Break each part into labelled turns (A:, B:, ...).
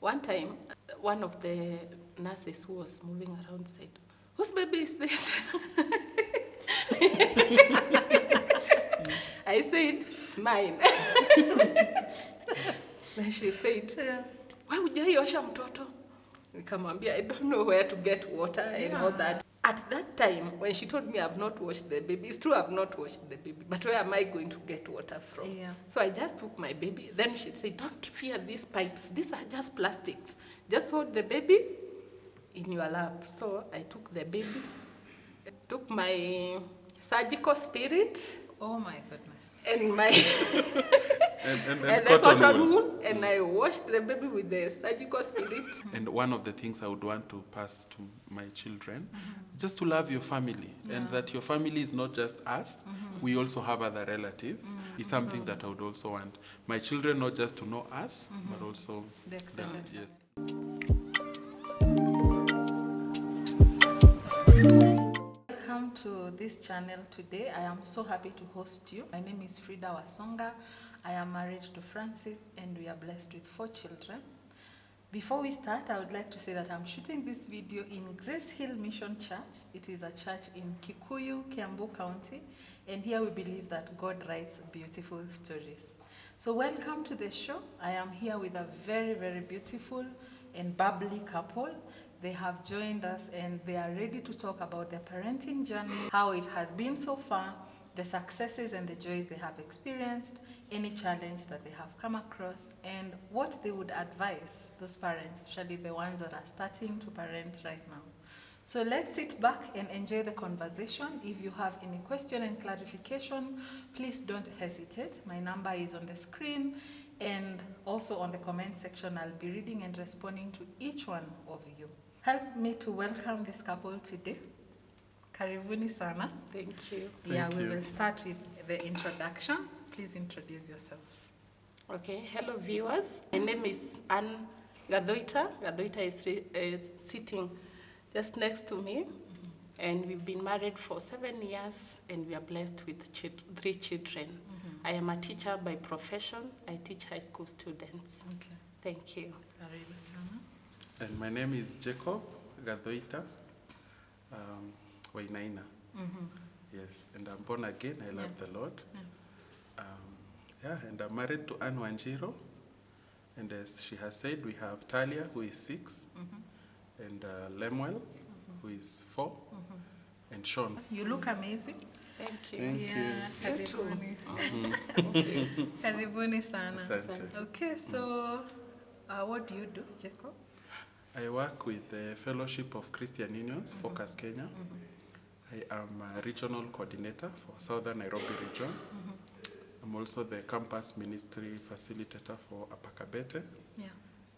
A: One time, one of the nurses who was moving around said, "Whose baby is this?" I said, "It's mine." Then she said, "Why hujaiosha mtoto?" Nikamwambia, "I don't know where to get water and all that." At that time, when she told me I've not washed the baby, it's true I've not washed the baby, but where am I going to get water from?
B: Yeah.
A: So I just took my baby. Then she'd say, "Don't fear these pipes. These are just plastics. Just hold the baby in your lap." So I took the baby, took my surgical spirit.
B: Oh my goodness.
A: And my
C: and
A: the cotton wool, and I washed the baby with the surgical spirit.
C: And one of the things I would want to pass to my children, just to love your family, and that your family is not just us, we also have other relatives, is something that I would also want my children not just to know us, but also
B: The extended
C: yes.
B: Welcome to this channel today. I am so happy to host you. My name is Frida Wasonga. I am married to Francis and we are blessed with 4 children. Before we start, I would like to say that I'm shooting this video in Grace Hill Mission Church. It is a church in Kikuyu, Kiambu County, and here we believe that God writes beautiful stories. So welcome to the show. I am here with a very, very beautiful and bubbly couple. They have joined us and they are ready to talk about their parenting journey, how it has been so far, the successes and the joys they have experienced, any challenge that they have come across, and what they would advise those parents, especially the ones that are starting to parent right now. So let's sit back and enjoy the conversation. If you have any question and clarification, please don't hesitate. My number is on the screen, and also on the comment section, I'll be reading and responding to each one of you. Help me to welcome this couple today. Karibuni sana.
A: Thank you.
C: Thank
B: We
C: you.
B: will start with the introduction. Please introduce yourselves.
A: Okay, hello viewers. My name is Gathuitas. Gathuitas is sitting just next to me, and we've been married for 7 years, and we are blessed with 3 children. I am a teacher by profession. I teach high school students.
B: Okay.
A: Thank you.
B: Karibu sana.
C: And my name is Jacob Gathuitas Wainaina. Yes, and I'm born again. I love the Lord. And I'm married to Anne Wanjiro. And as she has said, we have Talia, who is 6, and Lemuel, who is 4, and Sean.
B: You look amazing.
A: Thank you.
C: Thank you.
B: Karibuni. Karibuni sana.
C: Asante.
B: Okay, so what do you do, Jacob?
C: I work with the Fellowship of Christian Unions, Focus Kenya. I am a regional coordinator for Southern Nairobi region. I'm also the campus ministry facilitator for Upper Kabete,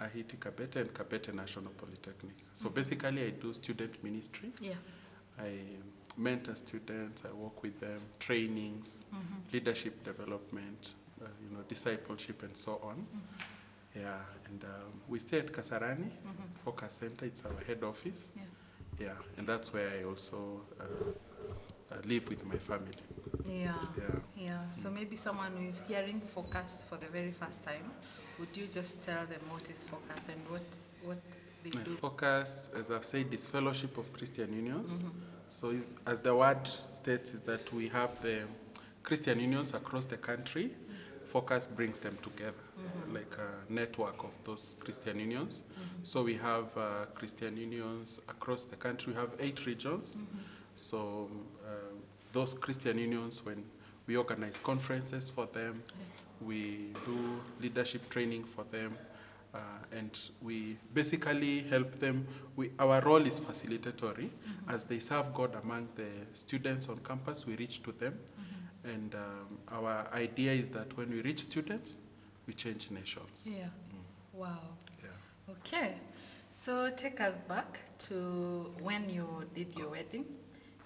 C: Ahiti Kabete, and Kabete National Polytechnic. So basically I do student ministry.
B: Yeah.
C: I mentor students, I work with them, trainings, leadership development, discipleship and so on. Yeah, and we stay at Kasarani Focus Center. It's our head office. Yeah, and that's where I also live with my family.
B: Yeah. So maybe someone who is hearing Focus for the very first time, would you just tell them what is Focus and what they do?
C: Focus, as I've said, is Fellowship of Christian Unions. So as the word states, is that we have the Christian unions across the country. Focus brings them together, like a network of those Christian unions. So we have Christian unions across the country. We have 8 regions. So those Christian unions, when we organize conferences for them, we do leadership training for them, and we basically help them. Our role is facilitatory. As they serve God among the students on campus, we reach to them. And our idea is that when we reach students, we change nations.
B: Yeah. Wow.
C: Yeah.
B: Okay. So take us back to when you did your wedding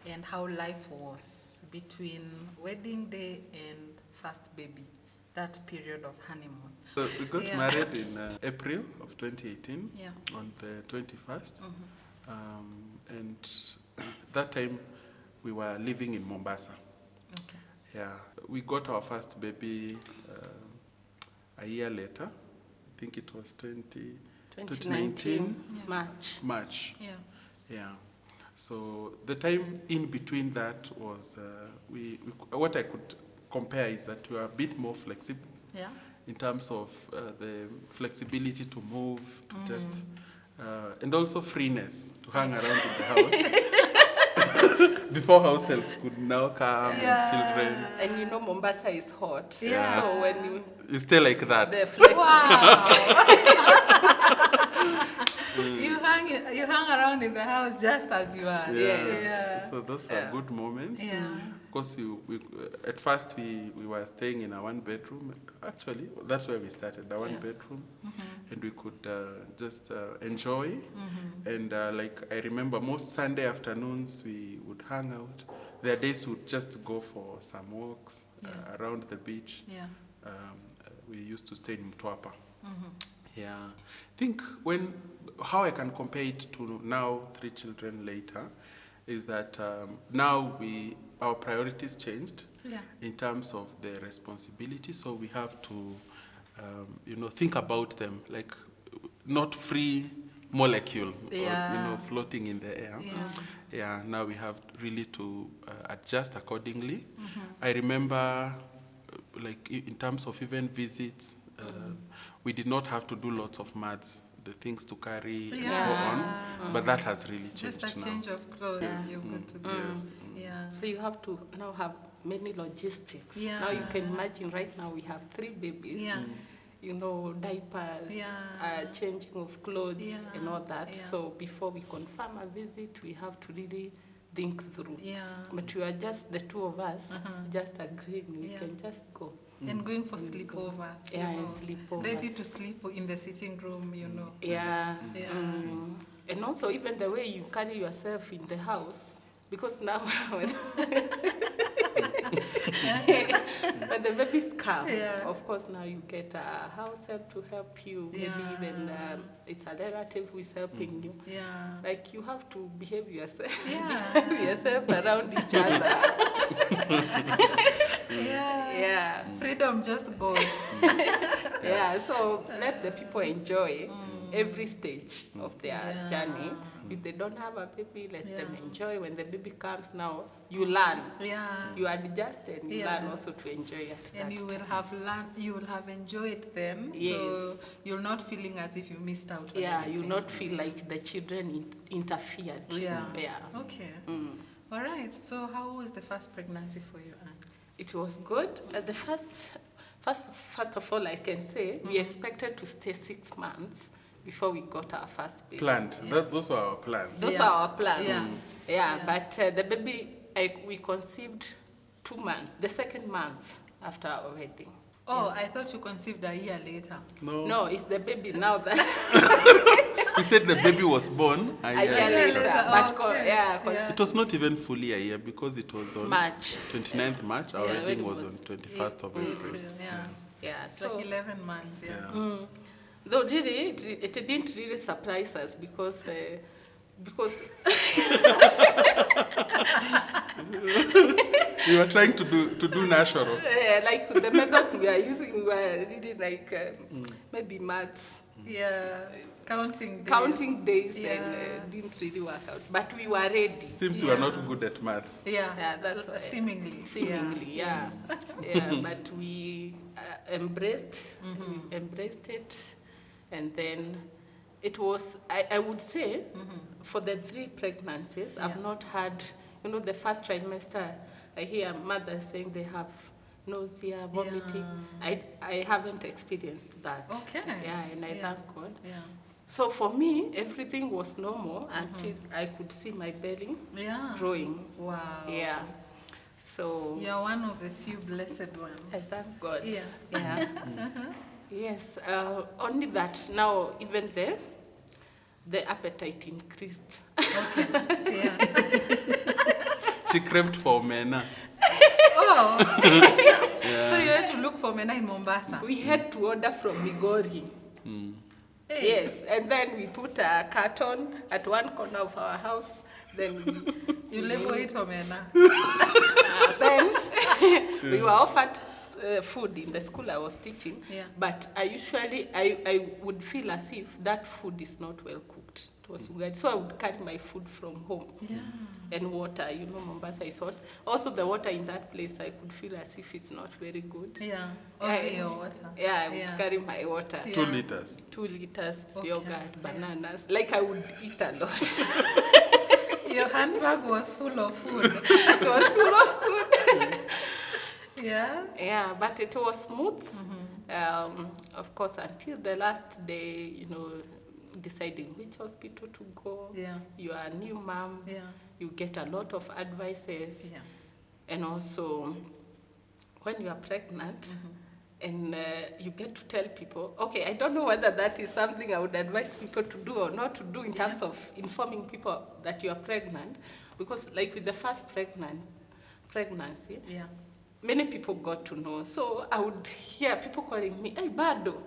B: and how life was between wedding day and first baby, that period of honeymoon.
C: So we got married in April of 2018 on the 21st. And that time we were living in Mombasa.
B: Okay.
C: Yeah, we got our first baby a year later. I think it was 2019.
A: 2019
B: Yeah.
A: March.
B: Yeah.
C: Yeah. So the time in between that was, what I could compare is that we are a bit more flexible
B: Yeah.
C: in terms of the flexibility to move, to just, and also freeness to hang around in the house. Before house help could now come
B: Yeah.
C: and children.
A: And you know Mombasa is hot.
B: Yeah.
A: So when
C: You stay like that.
A: they're flexible.
B: Wow. You hang around in the house just as you are.
A: Yes.
B: Yeah.
C: So those were
A: Yeah.
C: good moments.
B: Yeah.
C: Of course, at first we were staying in a one bedroom. Actually, that's where we started, a one bedroom, and we could just enjoy. And like I remember, most Sunday afternoons we would hang out. There are days we would just go for some walks around the beach.
B: Yeah.
C: We used to stay in Mtwapa. Yeah, I think how I can compare it to now, 3 children later, is that now our priorities changed in terms of the responsibility. So we have to, think about them like not free molecule, or, floating in the air.
B: Yeah.
C: Yeah. Now we have really to adjust accordingly. I remember, like in terms of even visits, we did not have to do lots of maths, the things to carry and so on, but that has really changed
B: Just a
C: now.
B: change of clothes, you're good to go.
C: Yes.
B: Yeah.
A: So you have to now have many logistics.
B: Yeah.
A: Now you can imagine right now we have 3 babies.
B: Yeah.
A: You know, diapers, changing of clothes and all that.
B: Yeah.
A: So before we confirm a visit, we have to really think through.
B: Yeah.
A: But we are just the 2 of us, just agreeing we can just go.
B: And going for sleepovers.
A: Yeah,
B: you
A: and
B: know.
A: sleepovers.
B: Ready to sleep in the sitting room, you know.
A: Yeah.
B: Yeah.
A: And also even the way you carry yourself in the house, because now when the babies come, of course now you get a house help to help you, maybe even it's a relative who is helping you.
B: Yeah.
A: Like you have to behave yourself,
B: Yeah.
A: yourself around each other. Yeah.
B: Freedom just goes.
A: Yeah, so let the people enjoy every stage of their journey. If they don't have a baby, let them enjoy. When the baby comes now, you learn.
B: Yeah.
A: You adjust and you
B: Yeah.
A: learn also to enjoy at
B: And
A: that
B: you
A: time.
B: will have learned, you will have enjoyed them. So
A: Yes.
B: you're not feeling as if you missed out on
A: Yeah,
B: anything.
A: you not feel like the children interfered.
B: Yeah.
A: Yeah.
B: Okay. All right. So how was the first pregnancy for you, Anne?
A: It was good. The first of all, I can say we expected to stay 6 months before we got our first baby.
C: Planned. Those were our plans.
A: Those are our plans.
B: Yeah.
A: Yeah, but the baby, we conceived 2 months, the 2nd month after our wedding.
B: Oh, I thought you conceived a year later.
A: No, it's the baby now that
C: He said the baby was born a
A: a
C: year
A: year
C: later.
A: later. But
B: Okay.
A: yeah,
C: It was not even fully a year because it was on
A: March.
C: 29th March. Our
A: Yeah,
C: wedding
A: wedding
C: was
A: was
C: on 21st of April.
B: Yeah.
A: Yeah,
B: It's like
A: so
B: 11 months. Yeah.
C: Yeah.
A: though really it didn't really surprise us because
C: We were trying to do natural.
A: like the method we are using, we were really like maybe maths.
B: Yeah. Counting days.
A: And didn't really work out. But we were ready.
C: Seems we were not good at maths.
A: Yeah, that's why.
B: Seemingly.
A: Seemingly, yeah. But we embraced it. And then it was, I would say, for the 3 pregnancies, I've not had, the first trimester, I hear mothers saying they have nausea, vomiting. I haven't experienced that.
B: Okay.
A: Yeah, and I thank God.
B: Yeah.
A: So for me, everything was normal until I could see my belly growing.
B: Wow.
A: Yeah. So
B: You're one of the few blessed ones.
A: I thank God.
B: Yeah.
A: Yeah. Yes. Only that now, even the appetite increased.
B: Okay. Yeah.
C: She craved for omena.
B: Oh. So you had to look for mena in Mombasa.
A: We had to order from Migori.
B: Hey.
A: Yes, and then we put a carton at one corner of our house. Then
B: You label it omena.
A: then we were offered food in the school I was teaching,
B: Yeah.
A: but I would feel as if that food is not well cooked. It was good. So I would carry my food from home.
B: Yeah.
A: And water, Mombasa is hot. Also, the water in that place, I could feel as if it's not very good.
B: Yeah. Only your water.
A: Yeah, I would carry my water.
B: Yeah.
C: 2 liters.
A: 2 liters,
B: Okay.
A: yogurt, bananas. Like I would eat a lot.
B: Your handbag was full of food.
A: It was full of food.
B: Yeah.
A: Yeah, but it was smooth. Of course, until the last day, deciding which hospital to go.
B: Yeah.
A: You are a new mom.
B: Yeah.
A: You get a lot of advices.
B: Yeah.
A: And also, when you are pregnant, and you get to tell people, okay, I don't know whether that is something I would advise people to do or not to do in terms of informing people that you are pregnant, because like with the first pregnancy,
B: Yeah.
A: many people got to know. So I would hear people calling me, hey, Bado.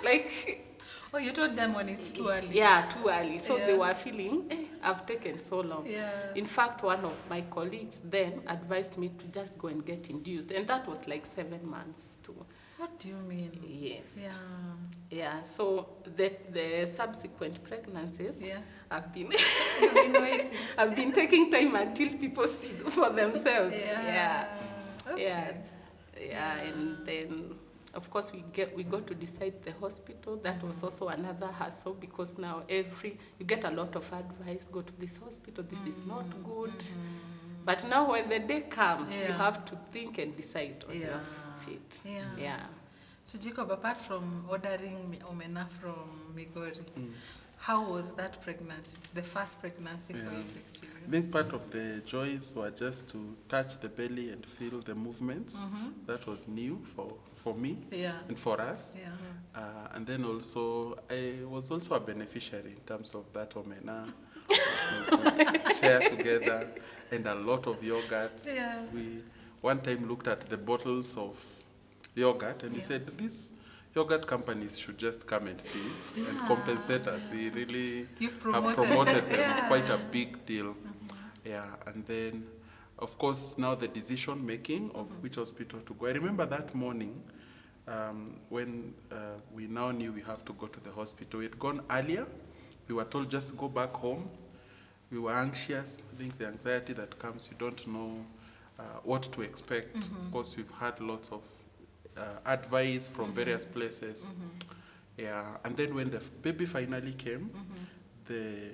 A: Like,
B: Oh, you told them when it's too early.
A: yeah, too early. So they
B: Yeah.
A: were feeling, I've taken so long.
B: Yeah.
A: In fact, one of my colleagues then advised me to just go and get induced. And that was like 7 months too.
B: What do you mean?
A: Yes.
B: Yeah.
A: Yeah, so the subsequent pregnancies,
B: Yeah.
A: I've been
B: You've been waiting.
A: I've been taking time until people see for themselves.
B: Yeah. Okay.
A: Yeah, and then of course we got to decide the hospital. That was also another hassle, because now you get a lot of advice. Go to this hospital. This is not good. But now when the day comes, you
B: Yeah.
A: have to think and decide on your feet.
B: Yeah.
A: Yeah.
B: So Jacob, apart from ordering omena from Migori, how was that pregnancy, the first pregnancy for you to experience?
C: I think part of the joys were just to touch the belly and feel the movements. That was new for me
B: Yeah.
C: and for us.
B: Yeah.
C: And then also, I was also a beneficiary in terms of that omena. Share together, and a lot of yogurts.
B: Yeah.
C: We one time looked at the bottles of yogurt and we said, these yogurt companies should just come and see and compensate us. We really
B: You've
C: have
B: promoted
C: promoted them,
B: Yeah.
C: quite a big deal. Yeah, and then, of course, now the decision making of which hospital to go. I remember that morning when we now knew we have to go to the hospital. We had gone earlier. We were told just go back home. We were anxious. I think the anxiety that comes, you don't know what to expect. Of course, we've had lots of advice from various places. Yeah, and then when the baby finally came, the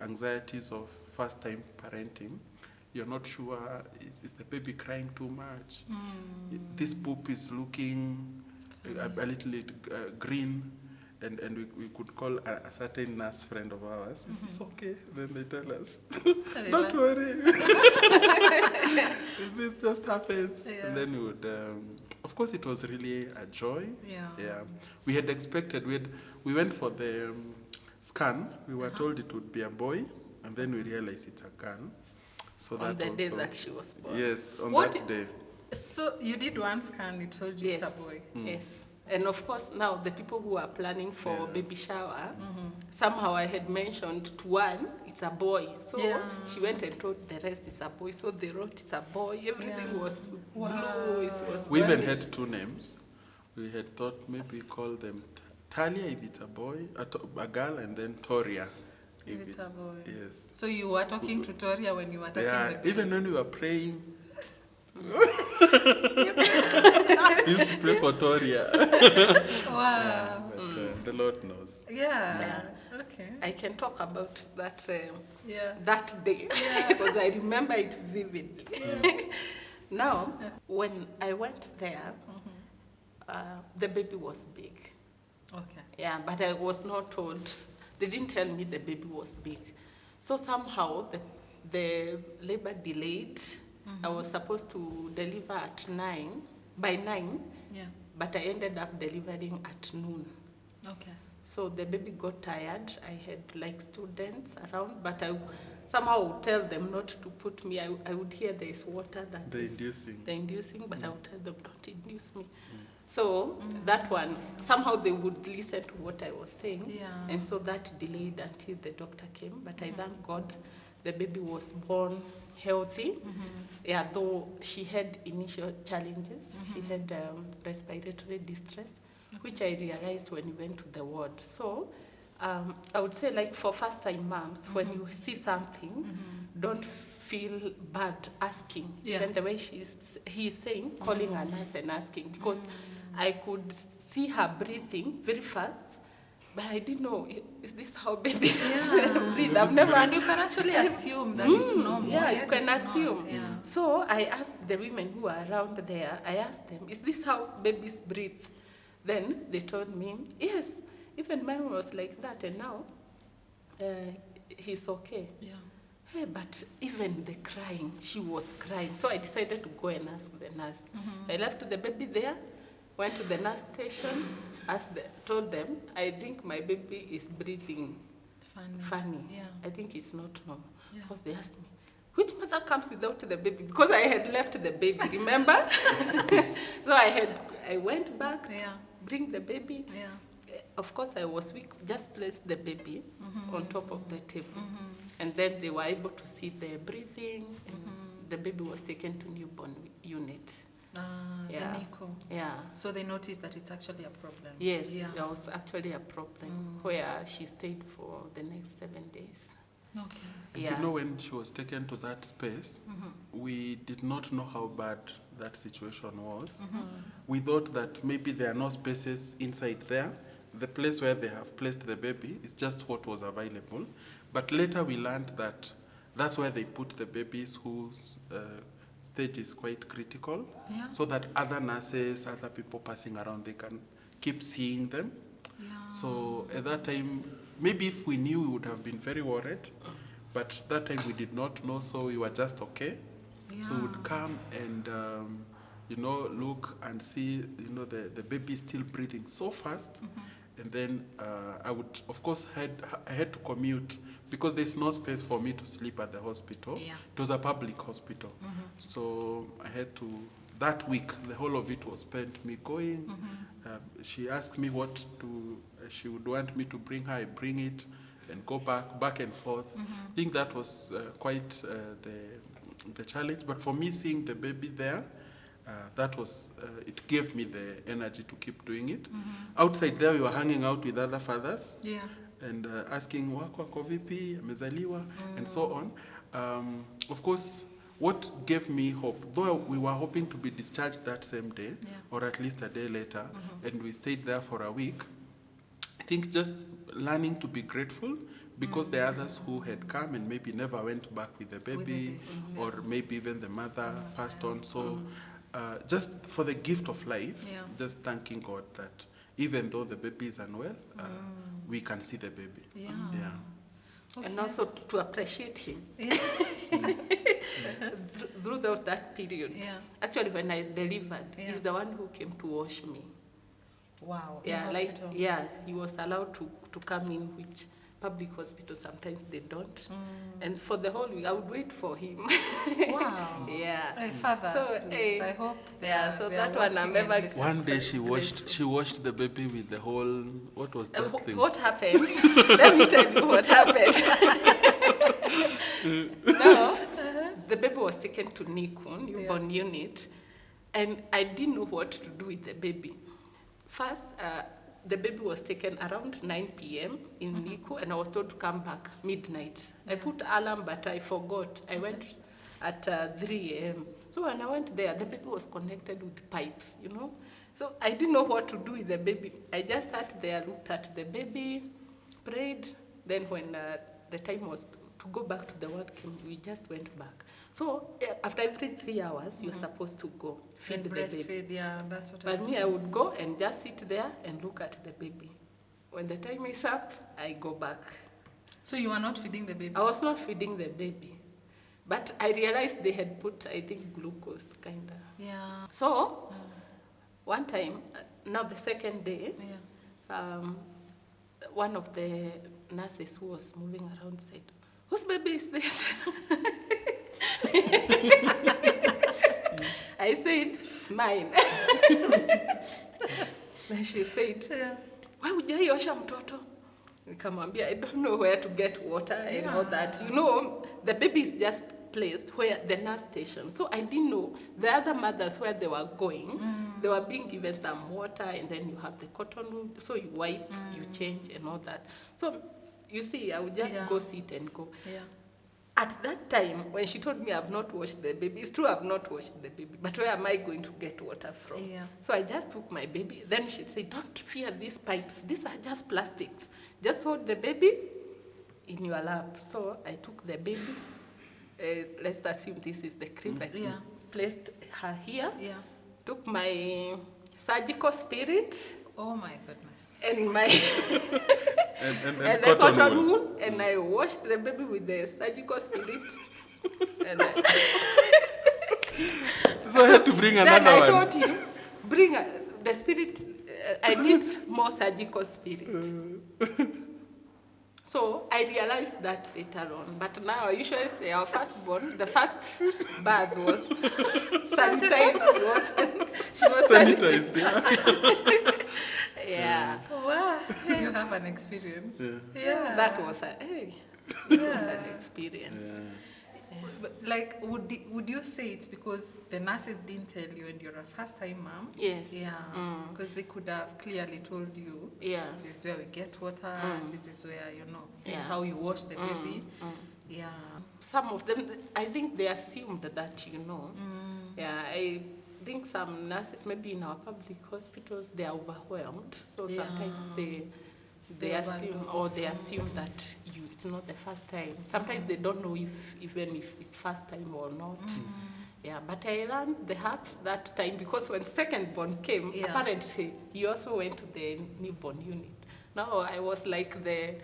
C: anxieties of first-time parenting, you're not sure, is the baby crying too much? This poop is looking a little green, and we could call a certain nurse friend of ours. It's okay. Then they tell us, don't worry. This just happens.
B: Yeah.
C: And then we would, of course, it was really a joy.
B: Yeah.
C: We had expected, we went for the scan. We were told it would be a boy, and then we realized it's a girl. So
A: On
C: that
A: the day
C: also-
A: that she was born.
C: Yes, on
B: What
C: that day.
B: So you did one scan, it told you
A: Yes.
B: it's a boy.
A: Yes. And of course, now the people who are planning for baby shower, somehow I had mentioned to one, it's a boy. So
B: Yeah.
A: she went and told the rest it's a boy. So they wrote it's a boy. Everything
B: Yeah.
A: was
B: Wow.
A: blue. It was
C: We even
A: varnish.
C: had 2 names. We had thought maybe call them Talia if it's a boy, a girl, and then Toria
B: If it's a boy.
C: Yes.
B: So you were talking to Toria when you were touching the
C: Yeah,
B: baby?
C: even when we were praying. We used to pray for Toria.
B: Wow.
C: But the Lord knows.
B: Yeah. Okay.
A: I can talk about that
B: Yeah.
A: that day because I remember it vividly. Now, when I went there, the baby was big.
B: Okay.
A: Yeah, but I was not told. They didn't tell me the baby was big. So somehow the labor delayed. I was supposed to deliver at 9, by 9,
B: Yeah.
A: but I ended up delivering at noon.
B: Okay.
A: So the baby got tired. I had like students around, but I somehow would tell them not to put me. I would hear there is water that
C: The
A: is
C: inducing.
A: the inducing, but I would tell them don't induce me. So that one, somehow they would listen to what I was saying.
B: Yeah.
A: And so that delayed until the doctor came. But I thank God the baby was born healthy. Yeah, though she had initial challenges. She had respiratory distress, which I realized when we went to the ward. So I would say, like, for first-time moms, when you see something, don't feel bad asking.
B: Yeah.
A: Even the way he's saying, calling a nurse and asking, because I could see her breathing very fast, but I didn't know, is this how babies breathe? I've never.
B: And you can actually assume that it's normal.
A: Yeah,
B: yet
A: you can
B: it's
A: assume.
B: not. Yeah.
A: So I asked the women who are around there, I asked them, is this how babies breathe? Then they told me, yes, even mine was like that, and now he's okay.
B: Yeah.
A: Hey, but even the crying, she was crying. So I decided to go and ask the nurse. I left the baby there, went to the nurse station, told them, I think my baby is breathing funny.
B: Yeah.
A: I think it's not normal.
B: Yeah.
A: Because they asked me, which mother comes without the baby? Because I had left the baby, remember? So I went back,
B: Yeah.
A: bring the baby.
B: Yeah.
A: Of course, I was weak, just placed the baby on top of the table. And then they were able to see the breathing, and the baby was taken to newborn unit.
B: The
A: Yeah.
B: NICU.
A: Yeah.
B: So they noticed that it's actually a problem.
A: Yes,
B: Yeah.
A: there was actually a problem where she stayed for the next 7 days.
B: Okay.
C: And
A: Yeah.
C: you know, when she was taken to that space, we did not know how bad that situation was. We thought that maybe there are no spaces inside there. The place where they have placed the baby is just what was available. But later we learned that that's where they put the babies whose stage is quite critical,
B: Yeah.
C: so that other nurses, other people passing around, they can keep seeing them.
B: Yeah.
C: So at that time, maybe if we knew, we would have been very worried. But that time we did not know, so we were just okay. So we would come and, look and see, the baby still breathing so fast. And then I would, of course, I had to commute because there's no space for me to sleep at the hospital.
B: Yeah.
C: It was a public hospital. So I had to, that week, the whole of it was spent me going. She asked me what she would want me to bring her. I bring it and go back and forth. I think that was quite the challenge. But for me, seeing the baby there, that was, it gave me the energy to keep doing it. Outside there, we were hanging out with other fathers.
B: Yeah.
C: And asking wako vipi, amezaliwa, and so on. Of course, what gave me hope, though we were hoping to be discharged that same day, or at least a day later, and we stayed there for a week, I think just learning to be grateful, because there are others who had come and maybe never went back with the baby, or maybe even the mother passed on. So just for the gift of life, just thanking God that even though the baby is unwell, we can see the baby.
B: Yeah.
C: Yeah.
A: And also to appreciate him throughout that period.
B: Yeah.
A: Actually, when I delivered,
B: Yeah.
A: he's the one who came to wash me.
B: Wow.
A: Yeah,
B: In
A: like,
B: hospital.
A: yeah, he was allowed to come in, which public hospitals sometimes they don't. And for the whole week, I would wait for him.
B: Wow.
A: Yeah.
B: Hey, fathers,
A: So,
B: please, I hope
A: so
B: they
A: that
B: are
A: one I'm
B: watching
A: never.
B: and listening.
C: One day she washed the baby with the whole, what was that thing?
A: What happened? Let me tell you what happened. Now, the baby was taken to NICU, newborn unit, and I didn't know what to do with the baby. First, the baby was taken around 9 p.m. in NICU, and I was told to come back midnight. I put alarm, but I forgot. I went at 3 a.m. So when I went there, the baby was connected with pipes, So I didn't know what to do with the baby. I just sat there, looked at the baby, prayed. Then when the time was to go back to the ward came, we just went back. So after every 3 hours, you're supposed to go feed the baby.
B: Breastfeed, yeah, that's what
A: But me, I would go and just sit there and look at the baby. When the time is up, I go back.
B: So you are not feeding the baby?
A: I was not feeding the baby. But I realized they had put, I think, glucose, kind of.
B: Yeah.
A: So, one time, now the second day, one of the nurses who was moving around said, "Whose baby is this?" I said, "It's mine." Then she said, "Why hujaiosha mtoto?" Nikamwambia, I don't know where to get water and all that. You know, the baby is just placed where the nurse station. So I didn't know the other mothers where they were going. They were being given some water, and then you have the cotton wool. So you wipe, you change, and all that. So you see, I would just go sit and go.
B: Yeah.
A: At that time, when she told me I've not washed the baby, it's true I've not washed the baby, but where am I going to get water from?
B: Yeah.
A: So I just took my baby. Then she'd say, don't fear these pipes. These are just plastics. Just hold the baby in your lap. So I took the baby. Let's assume this is the crib. I placed her here.
B: Yeah.
A: Took my surgical spirit.
B: Oh my goodness.
A: And my
C: And
A: and the cotton wool, and I washed the baby with the surgical spirit. And
C: So I had to bring another
A: then I
C: one.
A: told him, bring the spirit. I need more surgical spirit. So I realized that later on. But now I usually say our firstborn, the first bath was sanitized. She was
C: Sanitized, yeah.
A: Yeah.
B: Wow. You have an experience. Yeah.
A: That was it was an experience.
B: But, like, would you say it's because the nurses didn't tell you and you're a first-time mom?
A: Yes.
B: Yeah. Because they could have clearly told you,
A: Yeah.
B: this is where we get water, this is where, this is
A: Yeah.
B: how you wash the baby. Yeah.
A: Some of them, I think they assumed that, Yeah, I think some nurses, maybe in our public hospitals, they are overwhelmed. So sometimes they assume that it's not the first time. Sometimes they don't know even if it's first time or not. Yeah, but I learned the hearts that time because when second born came, apparently he also went to the newborn unit. Now I was like the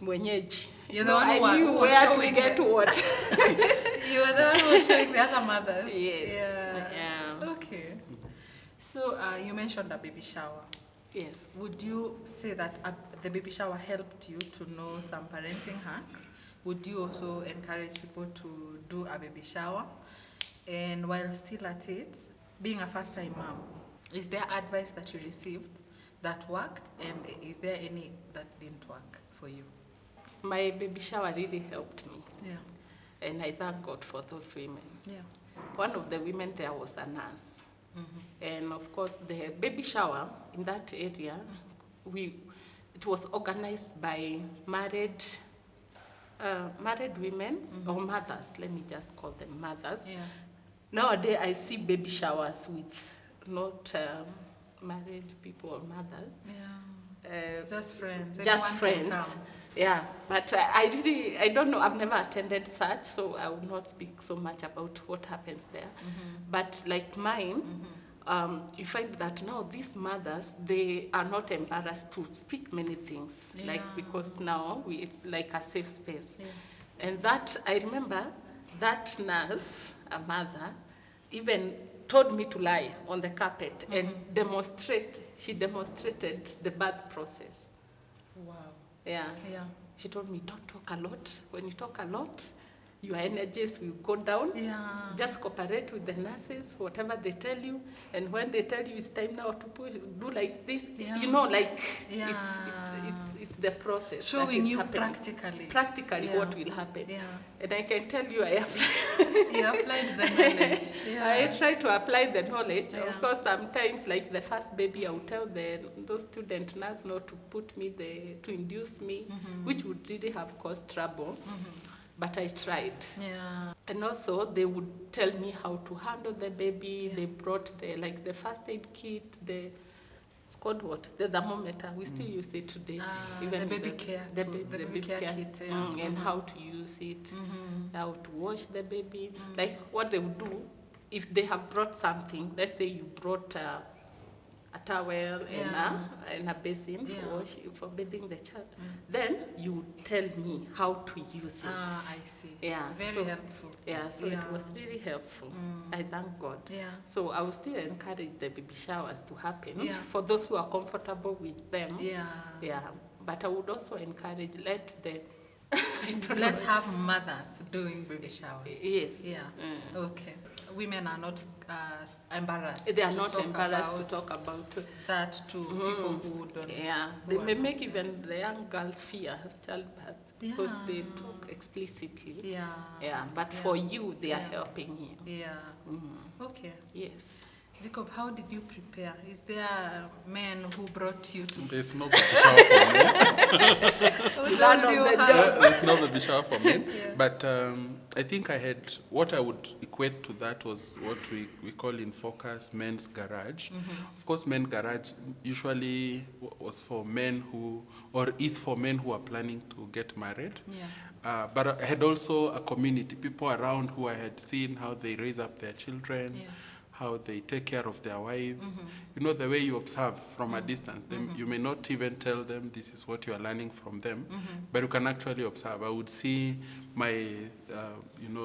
A: mwenyeji.
B: You're the one
A: I knew
B: who was
A: where to
B: showing
A: get what.
B: You were the one who was showing the other mothers.
A: Yes. Yeah.
B: Okay. So you mentioned a baby shower.
A: Yes.
B: Would you say that the baby shower helped you to know some parenting hacks? Would you also encourage people to do a baby shower? And while still at it, being a first-time mom, is there advice that you received that worked? And is there any that didn't work for you?
A: My baby shower really helped me.
B: Yeah.
A: And I thank God for those women.
B: Yeah.
A: One of the women there was a nurse. And of course, the baby shower in that area, it was organized by married women or mothers. Let me just call them mothers.
B: Yeah.
A: Nowadays, I see baby showers with not married people or mothers.
B: Yeah. Just friends.
A: Just
B: Anyone can
A: friends.
B: come.
A: Yeah, but I don't know, I've never attended such, so I will not speak so much about what happens there. But like mine, you find that now these mothers, they are not embarrassed to speak many things, like because now it's like a safe space.
B: Yeah.
A: And that, I remember that nurse, a mother, even told me to lie on the carpet and she demonstrated the birth process.
B: Wow.
A: Yeah.
B: Yeah.
A: She told me, don't talk a lot. When you talk a lot, your energies will go down.
B: Yeah.
A: Just cooperate with the nurses, whatever they tell you. And when they tell you it's time now to do like this, it's the process.
B: Showing
A: that is
B: you
A: happening.
B: practically.
A: Practically what will happen.
B: Yeah.
A: And I can tell you, I
B: You applied the knowledge. Yeah.
A: I try to apply the knowledge.
B: Yeah.
A: Of course, sometimes, like the first baby, I would tell those student nurse not to put me to induce me, which would really have caused trouble. But I tried.
B: Yeah.
A: And also, they would tell me how to handle the baby. Yeah. They brought the first aid kit, it's called what? The thermometer. We still use it today.
B: Even the baby care.
A: The baby care kit.
B: Yeah.
A: And how to use it, how to wash the baby. Like what they would do, if they have brought something, let's say you brought a towel and a basin for bathing the child, then you tell me how to use it.
B: I see.
A: Yeah.
B: Very helpful.
A: Yeah, so it was really helpful. I thank God.
B: Yeah.
A: So I will still encourage the baby showers to happen
B: for
A: those who are comfortable with them.
B: Yeah.
A: Yeah. But I would also encourage, let the
B: Let's have mothers doing baby showers.
A: Yes.
B: Yeah. Okay. Women are not embarrassed.
A: They are not embarrassed to talk about
B: that to people who don't.
A: Yeah, they may make even the young girls fear childbirth because they talk explicitly.
B: Yeah.
A: Yeah, but for you, they are helping you.
B: Yeah. Okay.
A: Yes.
B: Jacob, how did you prepare? Is there men who brought you to?
C: There's no baby shower for men.
B: Who told you how?
C: There's no baby shower for men.
B: Yeah.
C: But I think I had, what I would equate to that was what we call in Focus men's garage. Of course, men's garage usually was for men who, or is for men who are planning to get married.
B: Yeah.
C: But I had also a community, people around who I had seen how they raise up their children, how they take care of their wives. You know, the way you observe from a distance, you may not even tell them this is what you are learning from them, but you can actually observe. I would see my,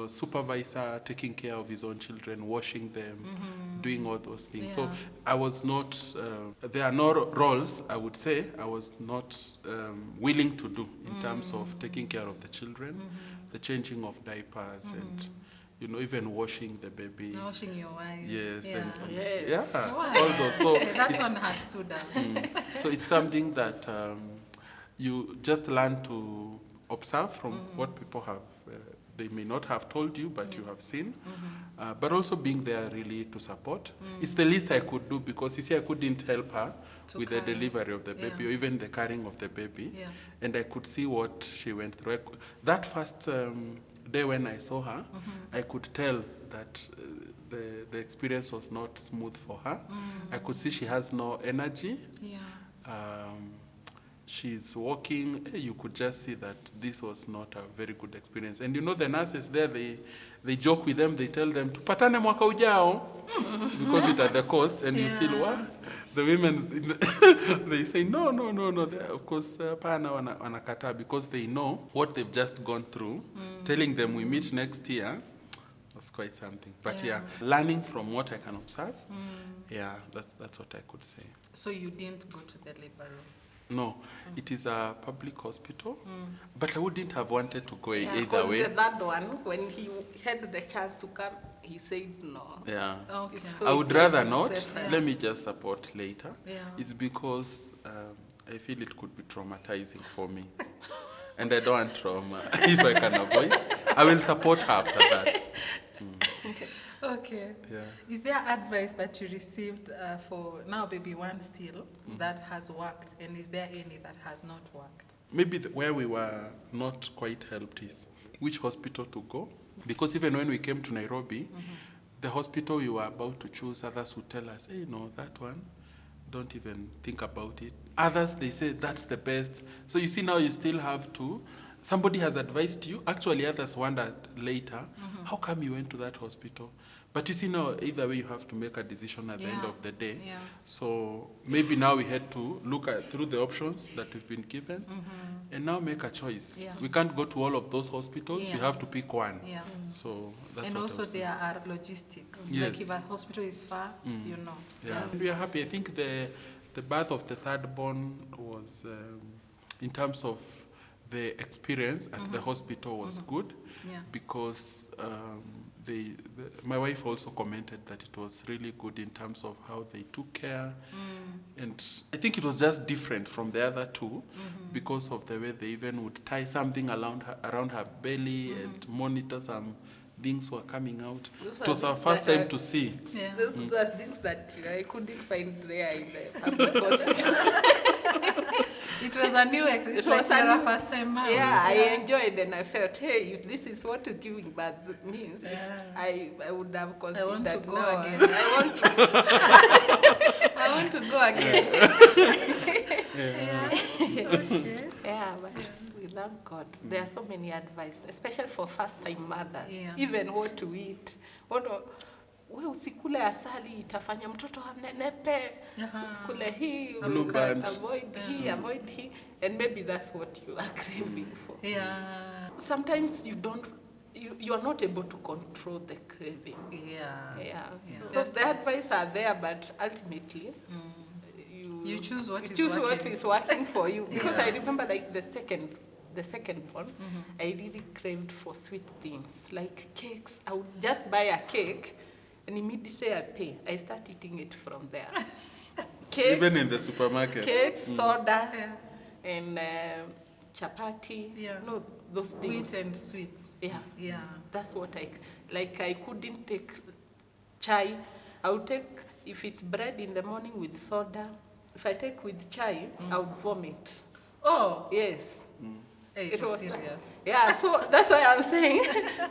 C: supervisor taking care of his own children, washing them, doing all those things. So I was not, there are no roles, I would say, I was not willing to do in terms of taking care of the children, the changing of diapers, and even washing the baby.
B: Washing your wife.
C: Yes,
B: Yeah.
C: and
B: Wow.
C: all those. So
B: That one has stood out.
C: so it's something that you just learn to observe from what people have. They may not have told you, but you have seen. But also being there really to support. It's the least I could do because you see, I couldn't help her with the delivery of the baby or even the carrying of the baby.
B: Yeah.
C: And I could see what she went through. That first day when I saw her, I could tell that the experience was not smooth for her. I could see she has no energy.
B: Yeah.
C: She's walking. You could just see that this was not a very good experience. And the nurses there, they joke with them. They tell them, tupatane mwaka ujao, because it's at the coast. And you feel, what? The women, they say, no. Of course, pana wanakata, because they know what they've just gone through. Telling them we meet next year was quite something. But learning from what I can observe, that's what I could say.
B: So you didn't go to the labor room?
C: No, it is a public hospital, but I wouldn't have wanted to go either way.
A: The third one, when he had the chance to come, he said no.
C: Yeah.
B: Okay.
A: So
C: I would rather
A: his
C: not.
A: preference.
C: Let me just support later.
B: Yeah.
C: It's because I feel it could be traumatizing for me. And I don't want trauma. If I can avoid, I will support her after that.
B: Okay.
C: Yeah.
B: Is there advice that you received for now baby one still that has worked, and is there any that has not worked?
C: Maybe where we were not quite helped is which hospital to go. Because even when we came to Nairobi, the hospital we were about to choose, others would tell us, hey, no, that one, don't even think about it. Others, they say, that's the best. So you see, now you still have to, somebody has advised you. Actually, others wondered later, how come you went to that hospital? But you see now, either way, you have to make a decision at the end of the day.
B: Yeah.
C: So maybe now we had to look through the options that we've been given and now make a choice.
B: Yeah.
C: We can't go to all of those hospitals.
B: Yeah.
C: We have to pick one.
B: Yeah.
C: So that's
B: And
C: what
B: also
C: I was saying.
B: there are logistics.
C: Yes.
B: Like if a hospital is far, you know.
C: Yeah. We are happy. I think the birth of the third born was, in terms of the experience at the hospital, was good.
B: Yeah.
C: Because my wife also commented that it was really good in terms of how they took care. And I think it was just different from the other two because of the way they even would tie something around her belly and monitor some things were coming out. It was our first time to see.
B: Yeah.
A: Those are things that I couldn't find there in the public hospital.
B: It was a new experience. It was like your first time mom.
A: Yeah, I enjoyed and I felt, hey, if this is what giving birth means, I would have considered
B: want to go
A: now
B: again.
A: I want to go again.
B: Okay.
A: Yeah, but we thank God. There are so many advice, especially for first-time mothers.
B: Yeah.
A: Even what to eat. We usikule asali itafanya mtoto anenepe. Usikule hii, avoid hii, avoid hii. And maybe that's what you are craving for.
B: Yeah.
A: Sometimes you are not able to control the craving.
B: Yeah.
A: So the advice are there, but ultimately,
B: you choose what
A: is working for you. Because I remember like the second the second born, I really craved for sweet things, like cakes. I would just buy a cake, and immediately I start eating it from there. Cakes,
C: Even in the supermarket.
A: cakes, soda, and chapati.
B: Yeah.
A: No, those things.
B: Wheat and sweets.
A: Yeah.
B: Yeah.
A: That's what I couldn't take chai. I would take, if it's bread in the morning with soda, if I take with chai, I would vomit.
B: Oh,
A: Yes.
B: hey,
A: It
B: it was
A: was
B: serious.
A: Yeah, so that's why I'm saying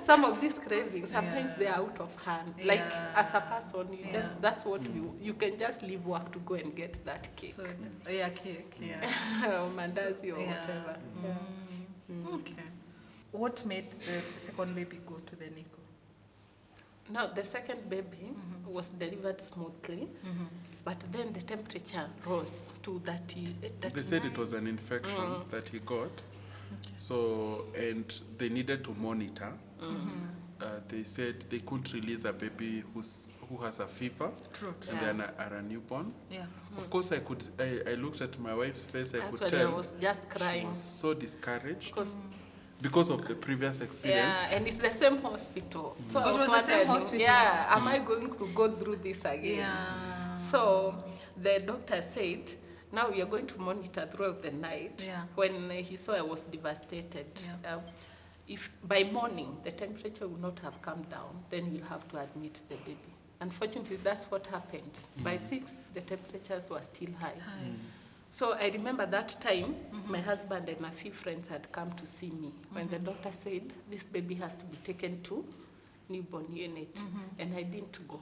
A: some of these cravings, sometimes they're out of hand. Like as a person, that's what you can just leave work to go and get that cake.
B: So, cake, yeah.
A: Or mandazi or whatever.
B: Okay. What made the second baby go to the NICU?
A: Now, the second baby was delivered smoothly, but then the temperature rose to 38.
C: They said it was an infection that he got. So, and they needed to monitor. They said they couldn't release a baby who has a fever.
B: True.
A: Yeah.
C: And then a newborn.
B: Yeah.
C: Of course, I looked at my wife's face. I could
A: Actually, I
C: tell
A: was just crying.
C: she was so discouraged
A: Because
C: because of the previous experience.
A: yeah, and it's the same hospital. So I
B: It was the same
A: wondering,
B: hospital?
A: yeah, am I going to go through this again?
B: Yeah.
A: So the doctor said, now we are going to monitor throughout the night.
B: Yeah.
A: When he saw I was devastated,
B: Yeah.
A: if by morning the temperature will not have come down, then we'll have to admit the baby. Unfortunately, that's what happened. By 6, the temperatures were still high. So I remember that time, my husband and a few friends had come to see me when the doctor said, this baby has to be taken to newborn unit. And I didn't go.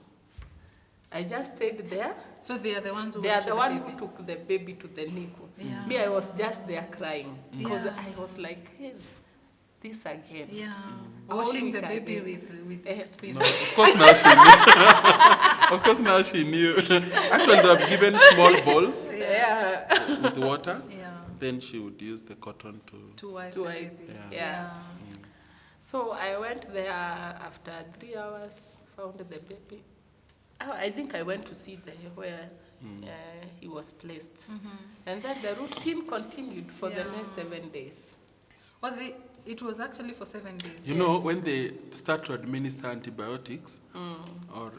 A: I just stayed there.
B: So they are the ones who
A: They are
B: went to
A: the one
B: baby.
A: who took the baby to the NICU.
B: Yeah.
A: Me, I was just there crying because
B: Yeah.
A: I was like, hey, this again.
B: Yeah.
A: How
B: Washing the
A: can
B: baby
A: I
B: with spirit.
C: No, of course now she knew. Of course now she knew. Actually, they have given small balls
A: Yeah.
C: with water.
B: Yeah.
C: Then she would use the cotton to.
B: To wipe
A: To
B: the
A: wipe.
B: baby.
A: Yeah. So I went there after 3 hours, found the baby. Oh, I think I went to see where he was placed. And then the routine continued for the next 7 days.
B: Well, it was actually for 7 days.
C: You know, when they start to administer antibiotics or,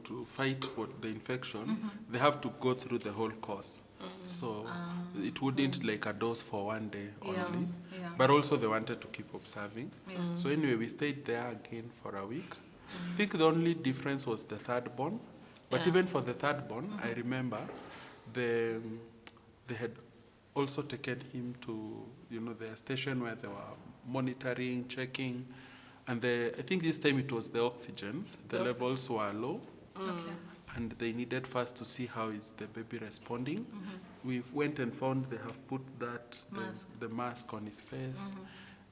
C: to fight the infection, they have to go through the whole course. So it wouldn't like a dose for 1 day only.
B: Yeah.
C: But also they wanted to keep observing. So anyway, we stayed there again for a week. I think the only difference was the third born. But even for the third born, I remember they had also taken him to, their station where they were monitoring, checking. And I think this time it was the oxygen. The levels were low.
B: Okay.
C: And they needed first to see how is the baby responding. We went and found they have put the mask on his face